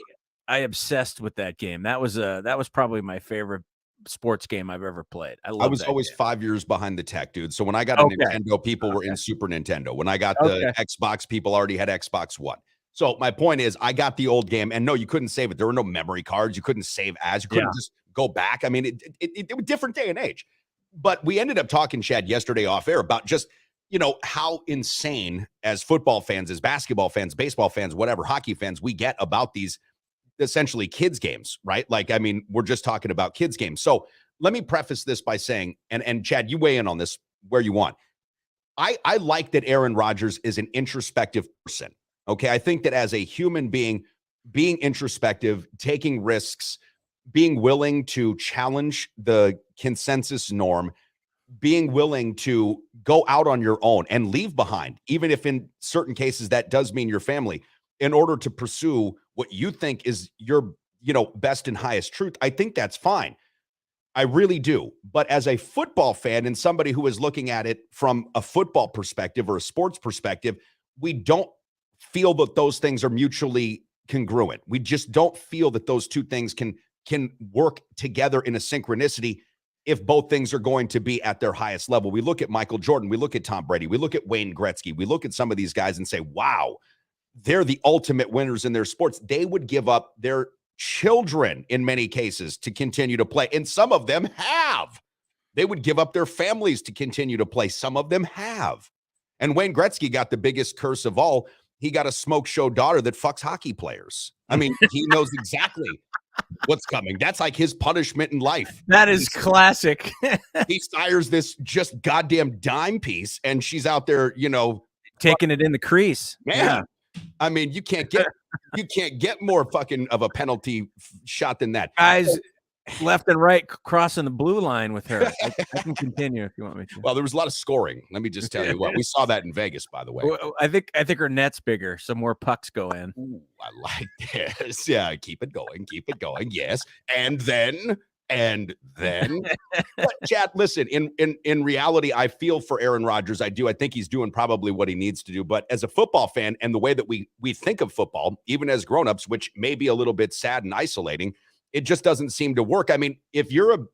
I obsessed with that game. That was probably my favorite sports game I've ever played. I was always game. 5 years behind the tech, dude. So when I got a Nintendo, people were in Super Nintendo. When I got the Xbox, people already had Xbox One. So my point is, I got the old game, and no, you couldn't save it. There were no memory cards. You couldn't save as. You couldn't just go back. I mean, it was a different day and age. But we ended up talking, Chad, yesterday off air about just, you know, how insane as football fans, as basketball fans, baseball fans, whatever, hockey fans, we get about these essentially kids games, right? Like, I mean, we're just talking about kids games. So let me preface this by saying, and Chad, you weigh in on this where you want. I like that Aaron Rodgers is an introspective person. Okay. I think that as a human being introspective, taking risks, being willing to challenge the consensus norm, being willing to go out on your own and leave behind, even if in certain cases that does mean your family, in order to pursue what you think is your, you know, best and highest truth. I think that's fine. I really do. But as a football fan and somebody who is looking at it from a football perspective or a sports perspective, we don't feel that those things are mutually congruent. We just don't feel that those two things can work together in a synchronicity if both things are going to be at their highest level. We look at Michael Jordan, we look at Tom Brady, we look at Wayne Gretzky, we look at some of these guys and say, wow, they're the ultimate winners in their sports. They would give up their children in many cases to continue to play. And some of them have. They would give up their families to continue to play. Some of them have. And Wayne Gretzky got the biggest curse of all. He got a smoke show daughter that fucks hockey players. I mean, he knows exactly what's coming. That's like his punishment in life. That is classic. He sires this just goddamn dime piece, and she's out there, you know, taking it in the crease. Man. Yeah. I mean, you can't get more fucking of a penalty shot than that. Guys left and right crossing the blue line with her. I can continue if you want me to. Well, there was a lot of scoring. Let me just tell you what. We saw that in Vegas, by the way. I think her net's bigger, so more pucks go in. Ooh, I like this. Yeah, keep it going. Yes. And then but Chad, listen, in reality, I feel for Aaron Rodgers. I do. I think he's doing probably what he needs to do. But as a football fan and the way that we think of football, even as grownups, which may be a little bit sad and isolating, it just doesn't seem to work. I mean, if you're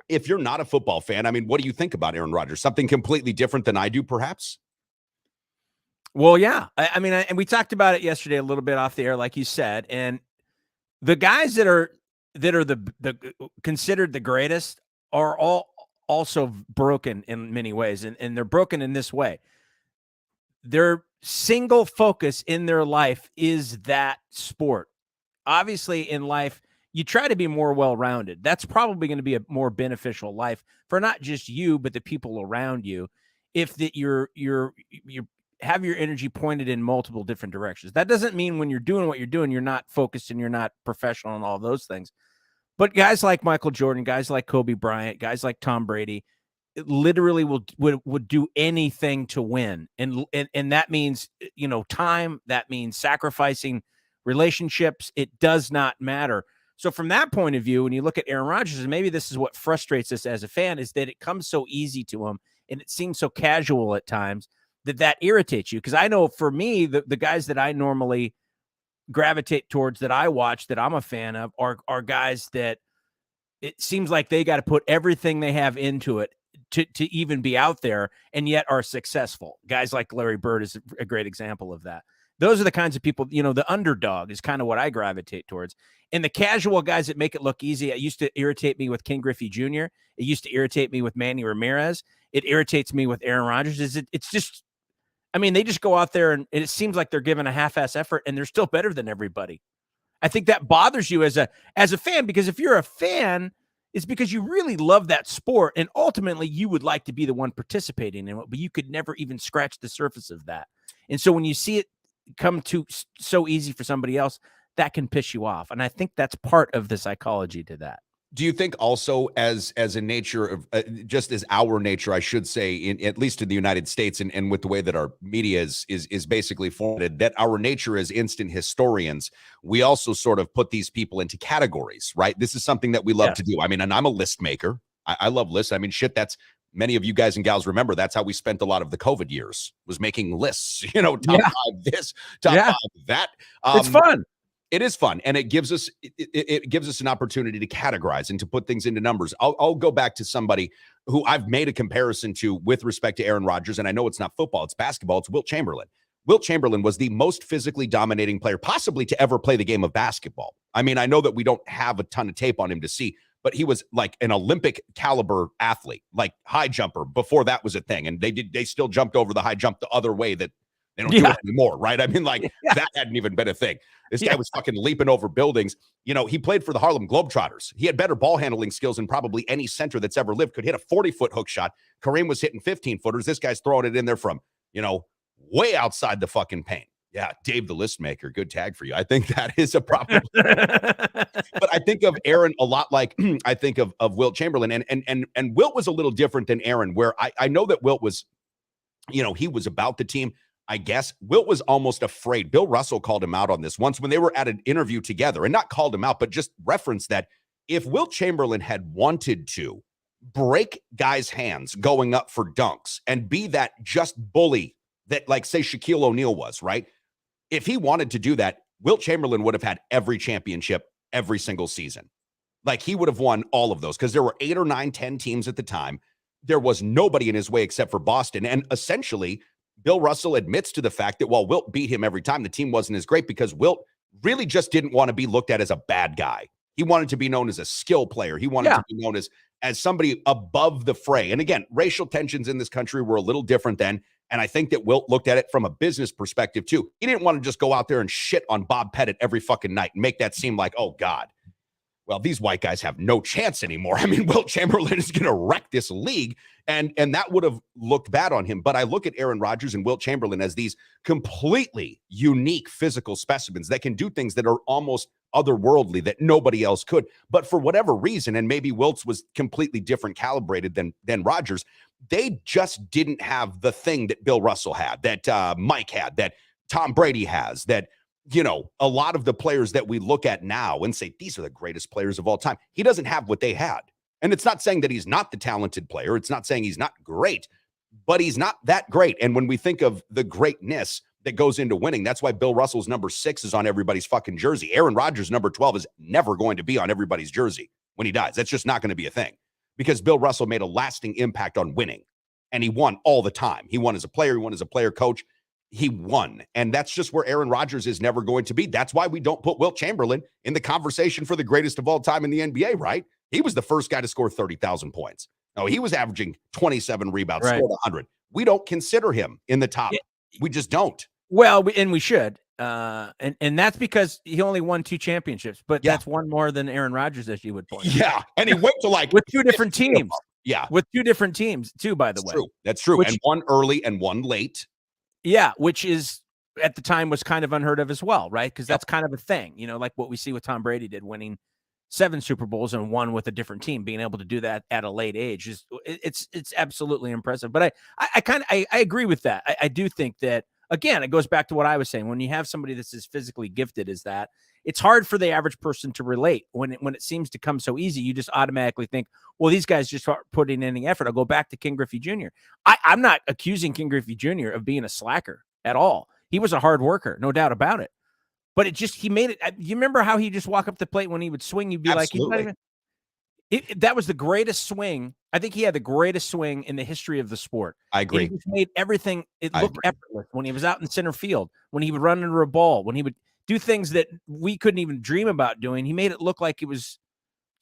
not a football fan, I mean, what do you think about Aaron Rodgers? Something completely different than I do, perhaps? Well, yeah. I mean, and we talked about it yesterday a little bit off the air, like you said, and the guys that are the considered the greatest are all also broken in many ways. And they're broken in this way. Their single focus in their life is that sport. Obviously in life, you try to be more well-rounded. That's probably going to be a more beneficial life for not just you, but the people around you. If that you have your energy pointed in multiple different directions. That doesn't mean when you're doing what you're doing, you're not focused and you're not professional and all those things. But guys like Michael Jordan, guys like Kobe Bryant, guys like Tom Brady, literally would do anything to win. And that means, you know, time, that means sacrificing relationships. It does not matter. So from that point of view, when you look at Aaron Rodgers, and maybe this is what frustrates us as a fan, is that it comes so easy to him and it seems so casual at times that irritates you. Because I know for me, the guys that I normally gravitate towards, that I watch, that I'm a fan of, are guys that it seems like they got to put everything they have into it to even be out there, and yet are successful. Guys like Larry Bird is a great example of that. Those are the kinds of people, you know, the underdog is kind of what I gravitate towards. And the casual guys that make it look easy, it used to irritate me with Ken Griffey Jr. It used to irritate me with Manny Ramirez. it irritates me with Aaron Rodgers is it's just, I mean, they just go out there and it seems like they're giving a half-ass effort and they're still better than everybody. I think that bothers you as a fan, because if you're a fan, it's because you really love that sport and ultimately you would like to be the one participating in it, but you could never even scratch the surface of that. And so when you see it come to so easy for somebody else, that can piss you off. And I think that's part of the psychology to that. Do you think also as a nature of just as our nature, I should say, in at least in the United States and with the way that our media is basically formatted, that our nature as instant historians, we also sort of put these people into categories, right? This is something that we love to do. I mean, and I'm a list maker. I love lists. I mean, shit, that's many of you guys and gals remember that's how we spent a lot of the COVID years, was making lists, top 5 this, top 5 that. It's fun. It is fun, and it gives us an opportunity to categorize and to put things into numbers. I'll go back to somebody who I've made a comparison to with respect to Aaron Rodgers, and I know it's not football, it's basketball. It's Wilt Chamberlain. Wilt Chamberlain was the most physically dominating player possibly to ever play the game of basketball. I mean, I know that we don't have a ton of tape on him to see, but he was like an Olympic caliber athlete, like high jumper before that was a thing, and they still jumped over the high jump the other way that they don't do it anymore, right? I mean, like that hadn't even been a thing. This guy was fucking leaping over buildings. He played for the Harlem Globetrotters. He had better ball handling skills than probably any center that's ever lived. Could hit a 40-foot hook shot. Kareem was hitting 15-footers. This guy's throwing it in there from, way outside the fucking paint. Yeah, Dave the list maker. Good tag for you. I think that is a problem. But I think of Aaron a lot like I think of Wilt Chamberlain. And Wilt was a little different than Aaron, where I know that Wilt was, he was about the team. I guess Wilt was almost afraid. Bill Russell called him out on this once when they were at an interview together, and not called him out, but just referenced that if Wilt Chamberlain had wanted to break guys' hands going up for dunks and be that just bully that, like, say Shaquille O'Neal was, right? If he wanted to do that, Wilt Chamberlain would have had every championship every single season. Like, he would have won all of those because there were 8 or 9, 10 teams at the time. There was nobody in his way except for Boston. And essentially, Bill Russell admits to the fact that while Wilt beat him every time, the team wasn't as great because Wilt really just didn't want to be looked at as a bad guy. He wanted to be known as a skill player. He wanted to be known as somebody above the fray. And again, racial tensions in this country were a little different then. And I think that Wilt looked at it from a business perspective too. He didn't want to just go out there and shit on Bob Pettit every fucking night and make that seem like, oh God, well, these white guys have no chance anymore. I mean, Wilt Chamberlain is going to wreck this league, and that would have looked bad on him. But I look at Aaron Rodgers and Wilt Chamberlain as these completely unique physical specimens that can do things that are almost otherworldly that nobody else could. But for whatever reason, and maybe Wilt's was completely different calibrated than Rodgers, they just didn't have the thing that Bill Russell had, that Mike had, that Tom Brady has, that a lot of the players that we look at now and say, these are the greatest players of all time. He doesn't have what they had. And it's not saying that he's not the talented player. It's not saying he's not great, but he's not that great. And when we think of the greatness that goes into winning, that's why Bill Russell's number 6 is on everybody's fucking jersey. Aaron Rodgers' number 12 is never going to be on everybody's jersey when he dies. That's just not going to be a thing because Bill Russell made a lasting impact on winning, and he won all the time. He won as a player. He won as a player coach. He won. And that's just where Aaron Rodgers is never going to be. That's why we don't put Wilt Chamberlain in the conversation for the greatest of all time in the NBA, right? He was the first guy to score 30,000 points. No, he was averaging 27 rebounds, scored 100. We don't consider him in the top. We just don't. Well, we should. And that's because he only won 2 championships, but that's one more than Aaron Rodgers, as you would point out. Yeah. And he went to with 2 different teams. Yeah. With 2 different teams too, by the way. True. That's true. And one early and one late. Yeah, which is at the time was kind of unheard of as well, right? Because that's kind of a thing, like what we see with Tom Brady did, winning 7 Super Bowls and 1 with a different team, being able to do that at a late age it's absolutely impressive. But I agree with that. I do think that, again, it goes back to what I was saying. When you have somebody that's as physically gifted as that, it's hard for the average person to relate. When it seems to come so easy, you just automatically think, well, these guys just aren't putting any effort. I'll go back to King Griffey Jr. I'm not accusing King Griffey Jr. of being a slacker at all. He was a hard worker, no doubt about it. But he made it. You remember how he just walk up the plate when he would swing? You'd be like, he's not even. That was the greatest swing. I think he had the greatest swing in the history of the sport. I agree. He made everything. It looked effortless when he was out in center field, when he would run into a ball, when he would do things that we couldn't even dream about doing. He made it look like it was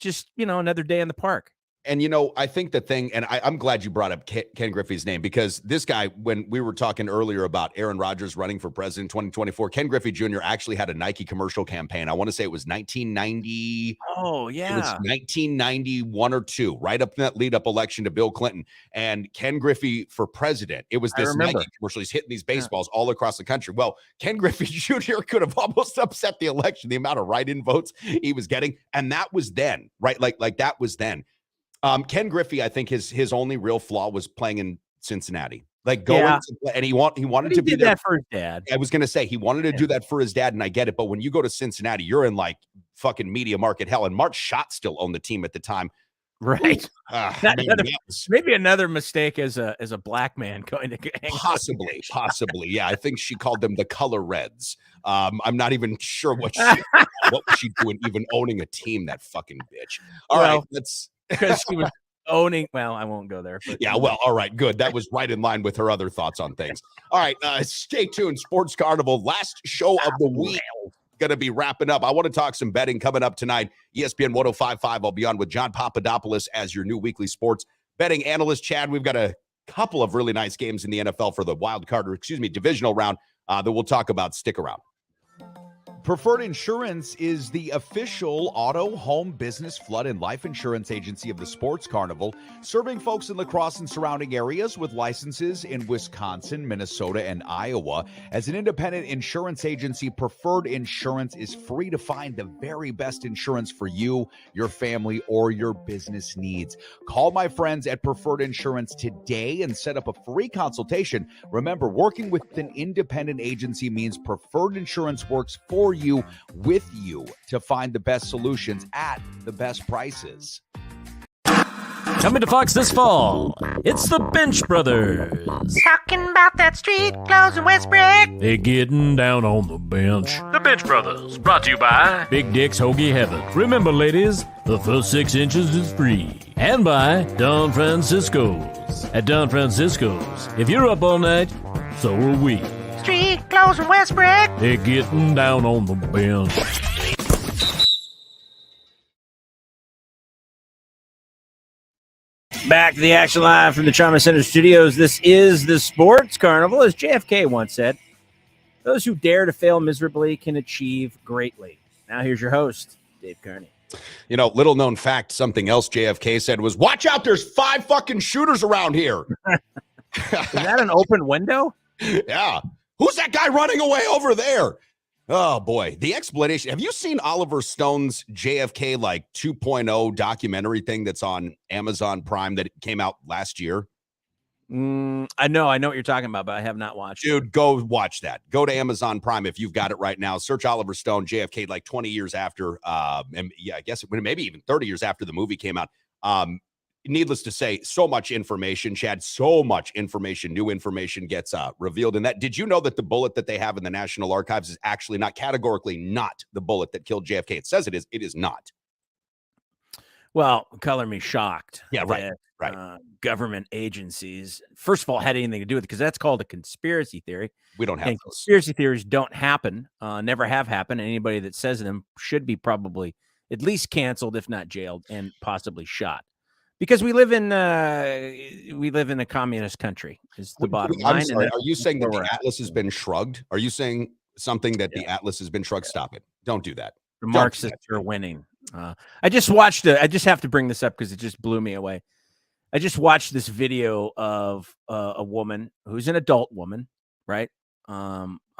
just, another day in the park. And, I think the thing, and I'm glad you brought up Ken Griffey's name, because this guy, when we were talking earlier about Aaron Rodgers running for president 2024, Ken Griffey Jr. actually had a Nike commercial campaign. I want to say it was 1990. Oh, yeah. It was 1991 or 2, right up in that lead-up election to Bill Clinton. And Ken Griffey for president. It was this Nike commercial. He's hitting these baseballs all across the country. Well, Ken Griffey Jr. could have almost upset the election, the amount of write-in votes he was getting. And that was then, right? Like that was then. Ken Griffey, I think his only real flaw was playing in Cincinnati. Like going to play, and he wanted to be there for his dad. I was going to say he wanted to do that for his dad, and I get it. But when you go to Cincinnati, you're in like fucking media market hell. And Mark Schott still owned the team at the time, right? Maybe another mistake as a black man going to possibly. Yeah, I think she called them the Color Reds. I'm not even sure what was she doing, even owning a team. That fucking bitch. All right, let's. Because she was owning. Well, I won't go there. But. Yeah, well, all right, good. That was right in line with her other thoughts on things. All right, stay tuned. Sports Carnival, last show of the week. Going to be wrapping up. I want to talk some betting coming up tonight. ESPN 105.5. I'll be on with John Papadopoulos as your new weekly sports betting analyst. Chad, we've got a couple of really nice games in the NFL for the divisional round that we'll talk about. Stick around. Preferred Insurance is the official auto, home, business, flood, and life insurance agency of the Sports Carnival, serving folks in La Crosse and surrounding areas with licenses in Wisconsin, Minnesota, and Iowa. As an independent insurance agency, Preferred Insurance is free to find the very best insurance for you, your family, or your business needs. Call my friends at Preferred Insurance today and set up a free consultation. Remember, working with an independent agency means Preferred Insurance works for you, with you, to find the best solutions at the best prices. Coming to Fox this fall, it's the Bench Brothers. Talking about that street clothes in Westbrook. They're getting down on the bench. The Bench Brothers, brought to you by Big Dick's Hoagie Heaven. Remember, ladies, the first 6 inches is free. And by Don Francisco's. At Don Francisco's, if you're up all night, so are we. Street clothes in Westbrook. They're getting down on the bench. Back to the action live from the Trauma Center studios. This is the Sports Carnival. As JFK once said, those who dare to fail miserably can achieve greatly. Now here's your host, Dave Carney. Little known fact, something else JFK said was, watch out, there's 5 fucking shooters around here. Is that an open window? Yeah. Who's that guy running away over there? Oh, boy. The explanation. Have you seen Oliver Stone's JFK 2.0 documentary thing that's on Amazon Prime that came out last year? I know what you're talking about, but I have not watched it. Dude, go watch that. Go to Amazon Prime if you've got it right now. Search Oliver Stone, JFK, 20 years after, and yeah, I guess maybe even 30 years after the movie came out. Needless to say, so much information, Chad, so much information, new information gets revealed in that. Did you know that the bullet that they have in the National Archives is actually categorically not the bullet that killed JFK? It says it is. It is not. Well, color me shocked. Yeah, right. Government agencies, first of all, had anything to do with it, because that's called a conspiracy theory. We don't have those. Conspiracy theories don't happen, never have happened. Anybody that says them should be probably at least canceled, if not jailed, and possibly shot. Because we live in a communist country. Is the bottom line. I'm sorry. Are you saying that the Atlas has been shrugged? Are you saying something that the Atlas has been shrugged? Stop it! Don't do that. The Marxists are winning. I just watched. I just have to bring this up because it just blew me away. I just watched this video of a woman who's an adult woman, right?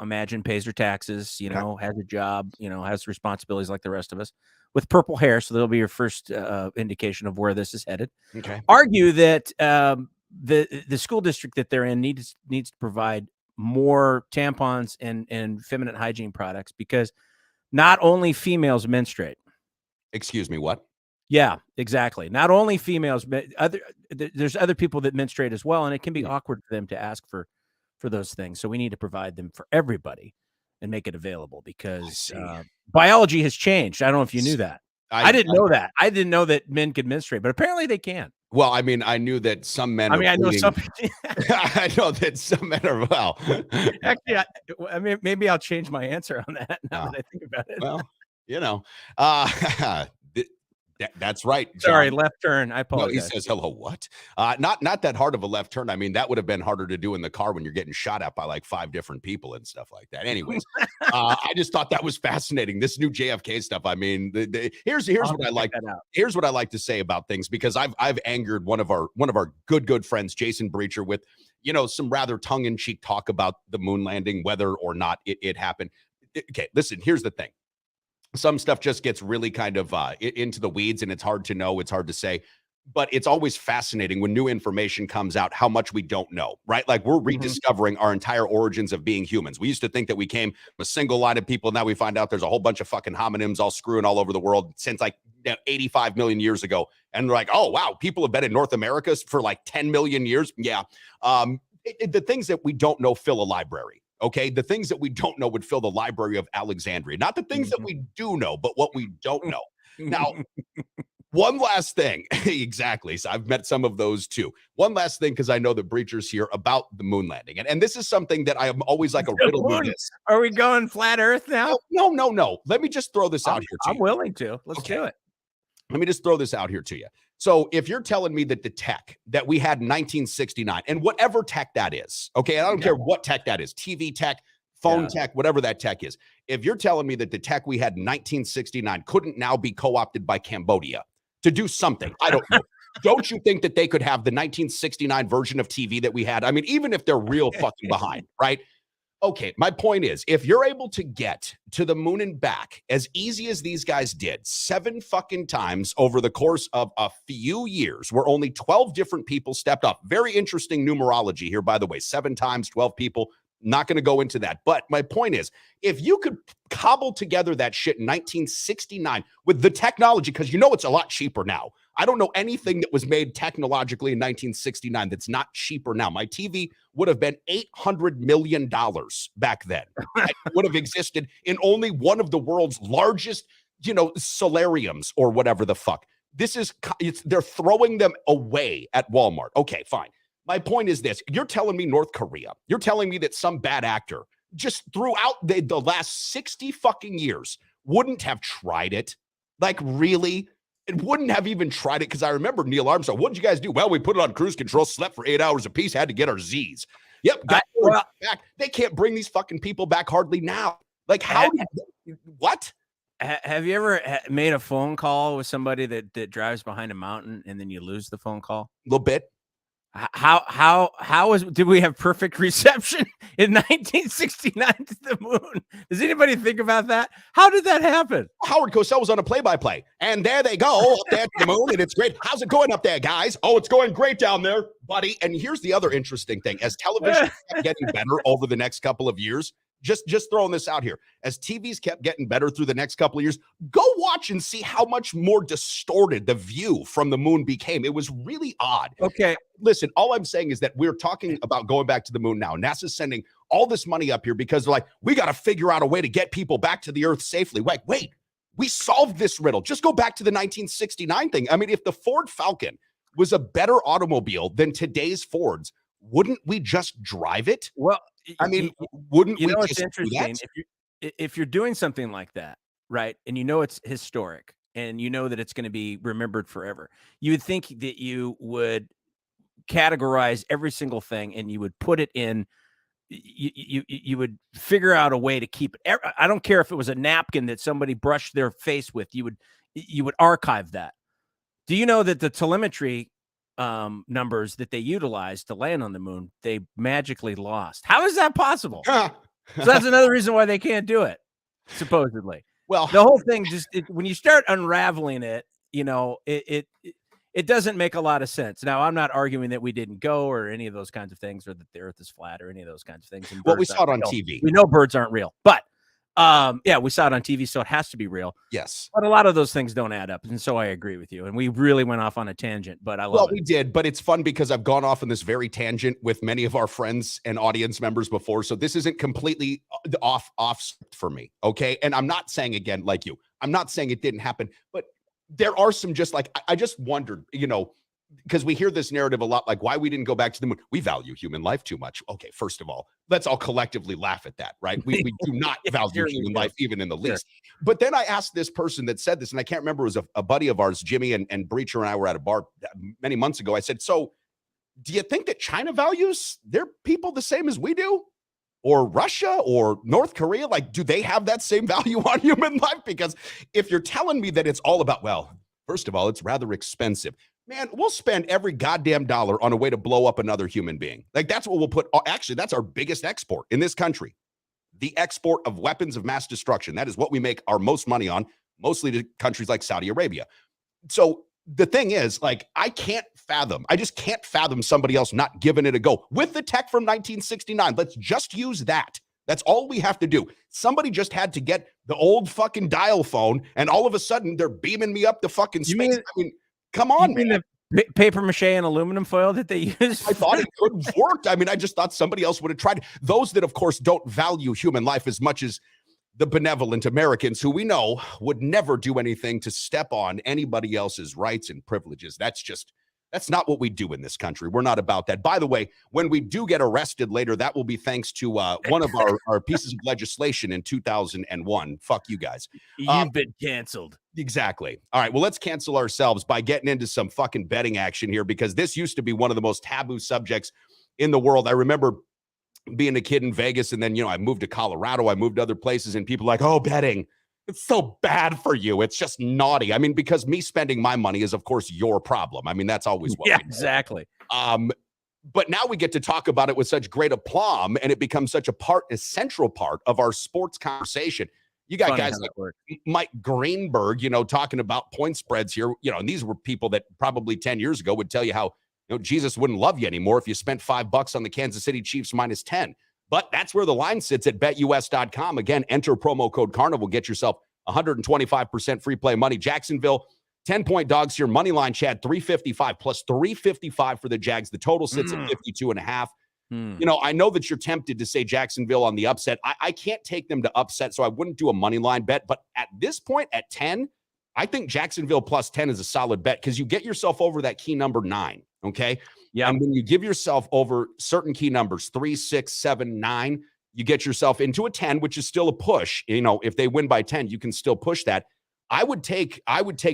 Imagine pays her taxes, has a job, has responsibilities like the rest of us, with purple hair. So that'll be your first indication of where this is headed. Okay. Argue that the school district that they're in needs to provide more tampons and feminine hygiene products, because not only females menstruate. Excuse me, what? Yeah, exactly. Not only females, but there's other people that menstruate as well, and it can be awkward for them to ask for those things. So we need to provide them for everybody and make it available, because biology has changed. I don't know if you knew that. I didn't know that. I didn't know that men could menstruate, but apparently they can. Well, I mean, I knew that some men. I know some. I know that some men are. Well, actually, I mean, maybe I'll change my answer on that now that I think about it. Well, That's right. Sorry, John. left turn. I No, apologize. he says hello. What? Not that hard of a left turn. I mean, that would have been harder to do in the car when you're getting shot at by like 5 different people and stuff like that. Anyways, I just thought that was fascinating. This new JFK stuff. I mean, here's what I like. Here's what I like to say about things, because I've angered one of our good friends, Jason Breacher, with some rather tongue-in-cheek talk about the moon landing, whether or not it happened. Okay, listen. Here's the thing. Some stuff just gets really kind of into the weeds, and it's hard to know. It's hard to say, but it's always fascinating when new information comes out, how much we don't know, right? Like we're rediscovering our entire origins of being humans. We used to think that we came from a single line of people. Now we find out there's a whole bunch of fucking homonyms all screwing all over the world since like 85 million years ago. And they're like, oh, wow, people have been in North America for like 10 million years. Yeah. The things that we don't know fill a library. Okay, the things that we don't know would fill the Library of Alexandria. Not the things that we do know, but what we don't know. Now, one last thing. Exactly. So I've met some of those too. One last thing, because I know that Breacher's here, about the moon landing. And this is something that I am always like a riddle with this. Are we going flat Earth now? No. Let me just throw this out here to you. I'm willing to. Let's do it. Let me just throw this out here to you. So if you're telling me that the tech that we had in 1969, and whatever tech that is, okay, I don't care what tech that is, TV tech, phone tech, whatever that tech is. If you're telling me that the tech we had in 1969 couldn't now be co-opted by Cambodia to do something, I don't know. Don't you think that they could have the 1969 version of TV that we had? I mean, even if they're real fucking behind, right? Okay, my point is, if you're able to get to the moon and back as easy as these guys did 7 fucking times over the course of a few years, where only 12 different people stepped up. Very interesting numerology here, by the way. 7 times, 12 people. Not going to go into that. But my point is, if you could cobble together that shit in 1969 with the technology, because it's a lot cheaper now. I don't know anything that was made technologically in 1969 that's not cheaper now. My TV would have been $800 million back then. It would have existed in only one of the world's largest, solariums or whatever the fuck. They're throwing them away at Walmart. Okay, fine. My point is this. You're telling me North Korea. You're telling me that some bad actor just throughout the last 60 fucking years wouldn't have tried it? Like, really? It wouldn't have even tried it, because I remember Neil Armstrong. What did you guys do? Well, we put it on cruise control, slept for 8 hours apiece, had to get our Z's. Yep. Back. They can't bring these fucking people back hardly now. Like, what? Have you ever made a phone call with somebody that drives behind a mountain and then you lose the phone call? A little bit. Did we have perfect reception in 1969 to the moon? Does anybody think about that? How did that happen? Howard Cosell was on a play-by-play, and there they go up there to the moon, and it's great. How's it going up there, guys? Oh, it's going great down there, buddy. And here's the other interesting thing: as television kept getting better over the next couple of years, just throwing this out here, as TVs kept getting better through the next couple of years, go watch and see how much more distorted the view from the moon became. It was really odd. Okay. Listen, all I'm saying is that we're talking about going back to the moon now. NASA's sending all this money up here because they're like, we got to figure out a way to get people back to the Earth safely. Wait, we solved this riddle. Just go back to the 1969 thing. I mean, if the Ford Falcon was a better automobile than today's Fords, wouldn't we just drive it? Well, I mean, wouldn't we it's just interesting do that? if you're doing something like that, right? And it's historic, and that it's going to be remembered forever. You would think that you would categorize every single thing, and you would put it in. You would figure out a way to keep it. I don't care if it was a napkin that somebody brushed their face with. You would archive that. Do you know that the telemetry numbers that they utilized to land on the moon, they magically lost? How is that possible? So that's another reason why they can't do it, supposedly. Well, the whole thing when you start unraveling it, it doesn't make a lot of sense. Now, I'm not arguing that we didn't go or any of those kinds of things, or that the Earth is flat or any of those kinds of things. Well, we saw it on TV. We know birds aren't real, but we saw it on TV, so it has to be real. Yes. But a lot of those things don't add up. And so I agree with you. And we really went off on a tangent, but I love it. Well, we did, but it's fun because I've gone off on this very tangent with many of our friends and audience members before. So this isn't completely off for me. Okay. And I'm not saying, again, like you, I'm not saying it didn't happen, but there are some, just like, I just wondered, because we hear this narrative a lot, like why we didn't go back to the moon. We value human life too much. Okay, first of all, let's all collectively laugh at that, right? We do not value human life even in the least. But then I asked this person that said this, and I can't remember, it was a buddy of ours, Jimmy and Breacher and I were at a bar many months ago. I said, so do you think that China values their people the same as we do? Or Russia or North Korea? Like, do they have that same value on human life? Because if you're telling me that it's all about, well, first of all, it's rather expensive. Man, we'll spend every goddamn dollar on a way to blow up another human being. Like, that's what we'll put. Actually, that's our biggest export in this country. The export of weapons of mass destruction. That is what we make our most money on, mostly to countries like Saudi Arabia. So the thing is, like, I just can't fathom somebody else not giving it a go with the tech from 1969. Let's just use that. That's all we have to do. Somebody just had to get the old fucking dial phone, and all of a sudden they're beaming me up to fucking space. I mean, come on, man. The paper mache and aluminum foil that they use? I thought it could have worked. I mean, I just thought somebody else would have tried. Those that, of course, don't value human life as much as the benevolent Americans who we know would never do anything to step on anybody else's rights and privileges. That's not what we do in this country. We're not about that. By the way, when we do get arrested later, that will be thanks to one of our pieces of legislation in 2001. Fuck you guys. You've been canceled. Exactly. All right. Well, let's cancel ourselves by getting into some fucking betting action here, because this used to be one of the most taboo subjects in the world. I remember being a kid in Vegas, and then, I moved to Colorado, I moved to other places, and people like, oh, betting, it's so bad for you. It's just naughty. I mean, because me spending my money is, of course, your problem. I mean, that's always what we know. Exactly. But now we get to talk about it with such great aplomb, and it becomes such a central part of our sports conversation. You got guys like Mike Greenberg, talking about point spreads here, and these were people that probably 10 years ago would tell you how, Jesus wouldn't love you anymore if you spent $5 on the Kansas City Chiefs minus 10. But that's where the line sits at betus.com. Again, enter promo code Carnival, get yourself 125% free play money. Jacksonville, 10-point dogs here. Money line, Chad, 355 plus 355 for the Jags. The total sits at 52.5. I know that you're tempted to say Jacksonville on the upset. I can't take them to upset, so I wouldn't do a money line bet. But at this point, at 10, I think Jacksonville plus 10 is a solid bet, because you get yourself over that key number 9. Okay. Yeah. And when you give yourself over certain key numbers, 3, 6, 7, 9, you get yourself into a 10, which is still a push. If they win by 10, you can still push that. I would take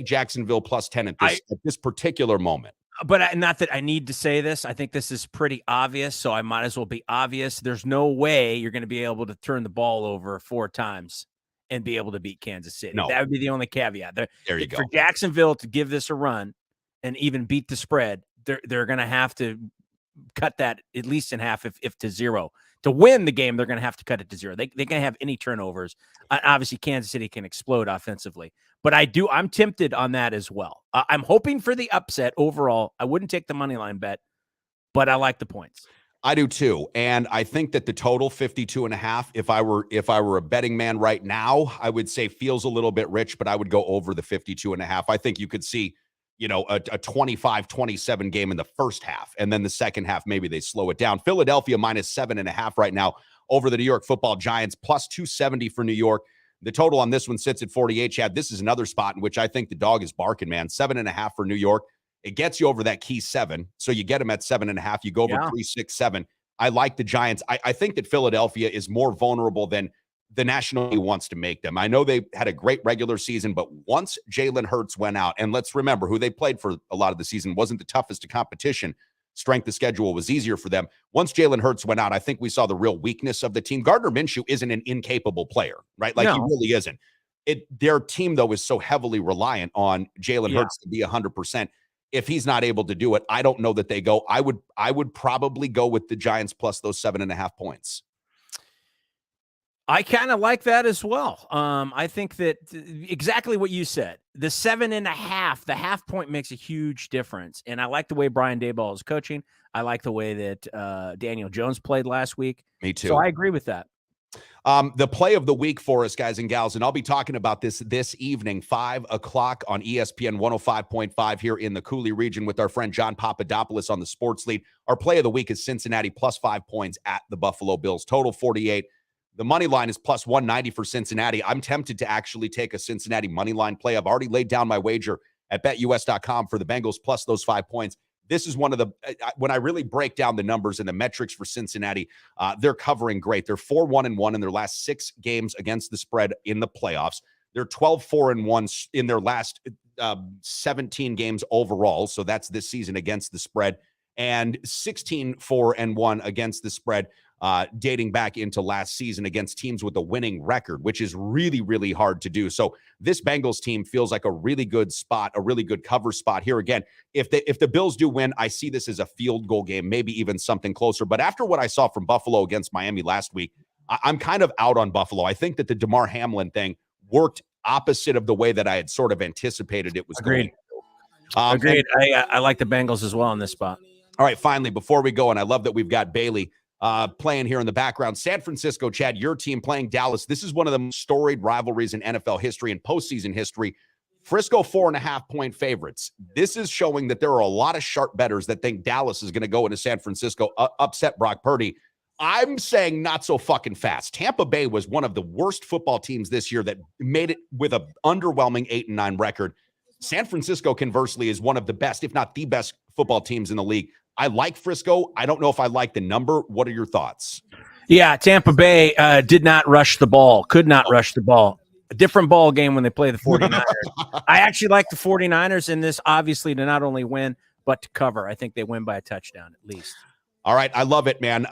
Jacksonville plus 10 at this particular moment. But not that I need to say this. I think this is pretty obvious, so I might as well be obvious. There's no way you're going to be able to turn the ball over 4 times and be able to beat Kansas City. No. That would be the only caveat. There you go. For Jacksonville to give this a run and even beat the spread, they're going to have to cut that at least in half, if to 0. To win the game, they're going to have to cut it to 0. They can't have any turnovers. Obviously, Kansas City can explode offensively. But I'm tempted on that as well. I'm hoping for the upset overall. I wouldn't take the money line bet, but I like the points. I do too. And I think that the total 52.5, if I were a betting man right now, I would say feels a little bit rich, but I would go over the 52.5. I think you could see, a 25-27 game in the first half. And then the second half, maybe they slow it down. Philadelphia minus 7.5 right now over the New York Football Giants, plus 270 for New York. The total on this one sits at 48, Chad. This is another spot in which I think the dog is barking, man. 7.5 for New York. It gets you over that key 7. So you get them at 7.5. You go over 3, 6, 7. I like the Giants. I think that Philadelphia is more vulnerable than the National League wants to make them. I know they had a great regular season, but once Jalen Hurts went out, and let's remember who they played for a lot of the season wasn't the toughest of competition. Strength of schedule was easier for them. Once Jalen Hurts went out, I think we saw the real weakness of the team. Gardner Minshew isn't an incapable player, right? Like, he really isn't. Their team, though, is so heavily reliant on Jalen Hurts to be 100%. If he's not able to do it, I don't know that they go. I would probably go with the Giants plus those 7.5 points. I kind of like that as well. I think that exactly what you said, the 7.5, the half point makes a huge difference. And I like the way Brian Daboll is coaching. I like the way that Daniel Jones played last week. Me too. So I agree with that. The play of the week for us, guys and gals, and I'll be talking about this evening, 5 o'clock on ESPN 105.5 here in the Cooley region with our friend John Papadopoulos on the Sports Lead. Our play of the week is Cincinnati plus 5 points at the Buffalo Bills. Total 48. The money line is plus 190 for Cincinnati. I'm tempted to actually take a Cincinnati money line play. I've already laid down my wager at betus.com for the Bengals plus those 5 points. this is one of the, when I really break down the numbers and the metrics for Cincinnati, they're covering great. They're 4-1-1 in their last 6 games against the spread in the playoffs. They're 12-4-1 in their last 17 games overall. So that's this season against the spread, and 16-4-1 against the spread dating back into last season against teams with a winning record, which is really, really hard to do. So this Bengals team feels like a really good spot, a really good cover spot here. Again, if the Bills do win, I see this as a field goal game, maybe even something closer. But after what I saw from Buffalo against Miami last week, I'm kind of out on Buffalo. I think that the DeMar Hamlin thing worked opposite of the way that I had sort of anticipated it was Agreed. going. Agreed. I like the Bengals as well in this spot. All right, finally, before we go, and I love that we've got Bailey playing here in the background. San Francisco, Chad, your team playing Dallas. This is one of the most storied rivalries in NFL history and postseason history. Frisco 4.5-point favorites. This is showing that there are a lot of sharp bettors that think Dallas is going to go into San Francisco, upset Brock Purdy. I'm saying not so fucking fast. Tampa Bay was one of the worst football teams this year that made it with an underwhelming 8-9 record. San Francisco, conversely, is one of the best, if not the best, football teams in the league. I like Frisco. I don't know if I like the number. What are your thoughts? Yeah, Tampa Bay did not rush the ball, could not rush the ball. A different ball game when they play the 49ers. I actually like the 49ers in this, obviously, to not only win, but to cover. I think they win by a touchdown at least. All right. I love it, man.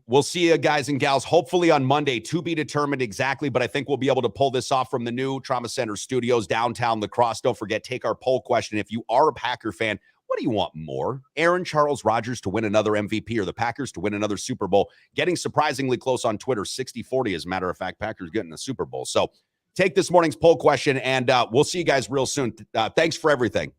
We'll see you guys and gals hopefully on Monday, to be determined exactly, but I think we'll be able to pull this off from the new Trauma Center Studios, downtown La Crosse. Don't forget, take our poll question. If you are a Packer fan, what do you want more? Aaron Charles Rodgers to win another MVP or the Packers to win another Super Bowl? Getting surprisingly close on Twitter, 60-40, as a matter of fact. Packers getting the Super Bowl. So take this morning's poll question, and we'll see you guys real soon. Thanks for everything.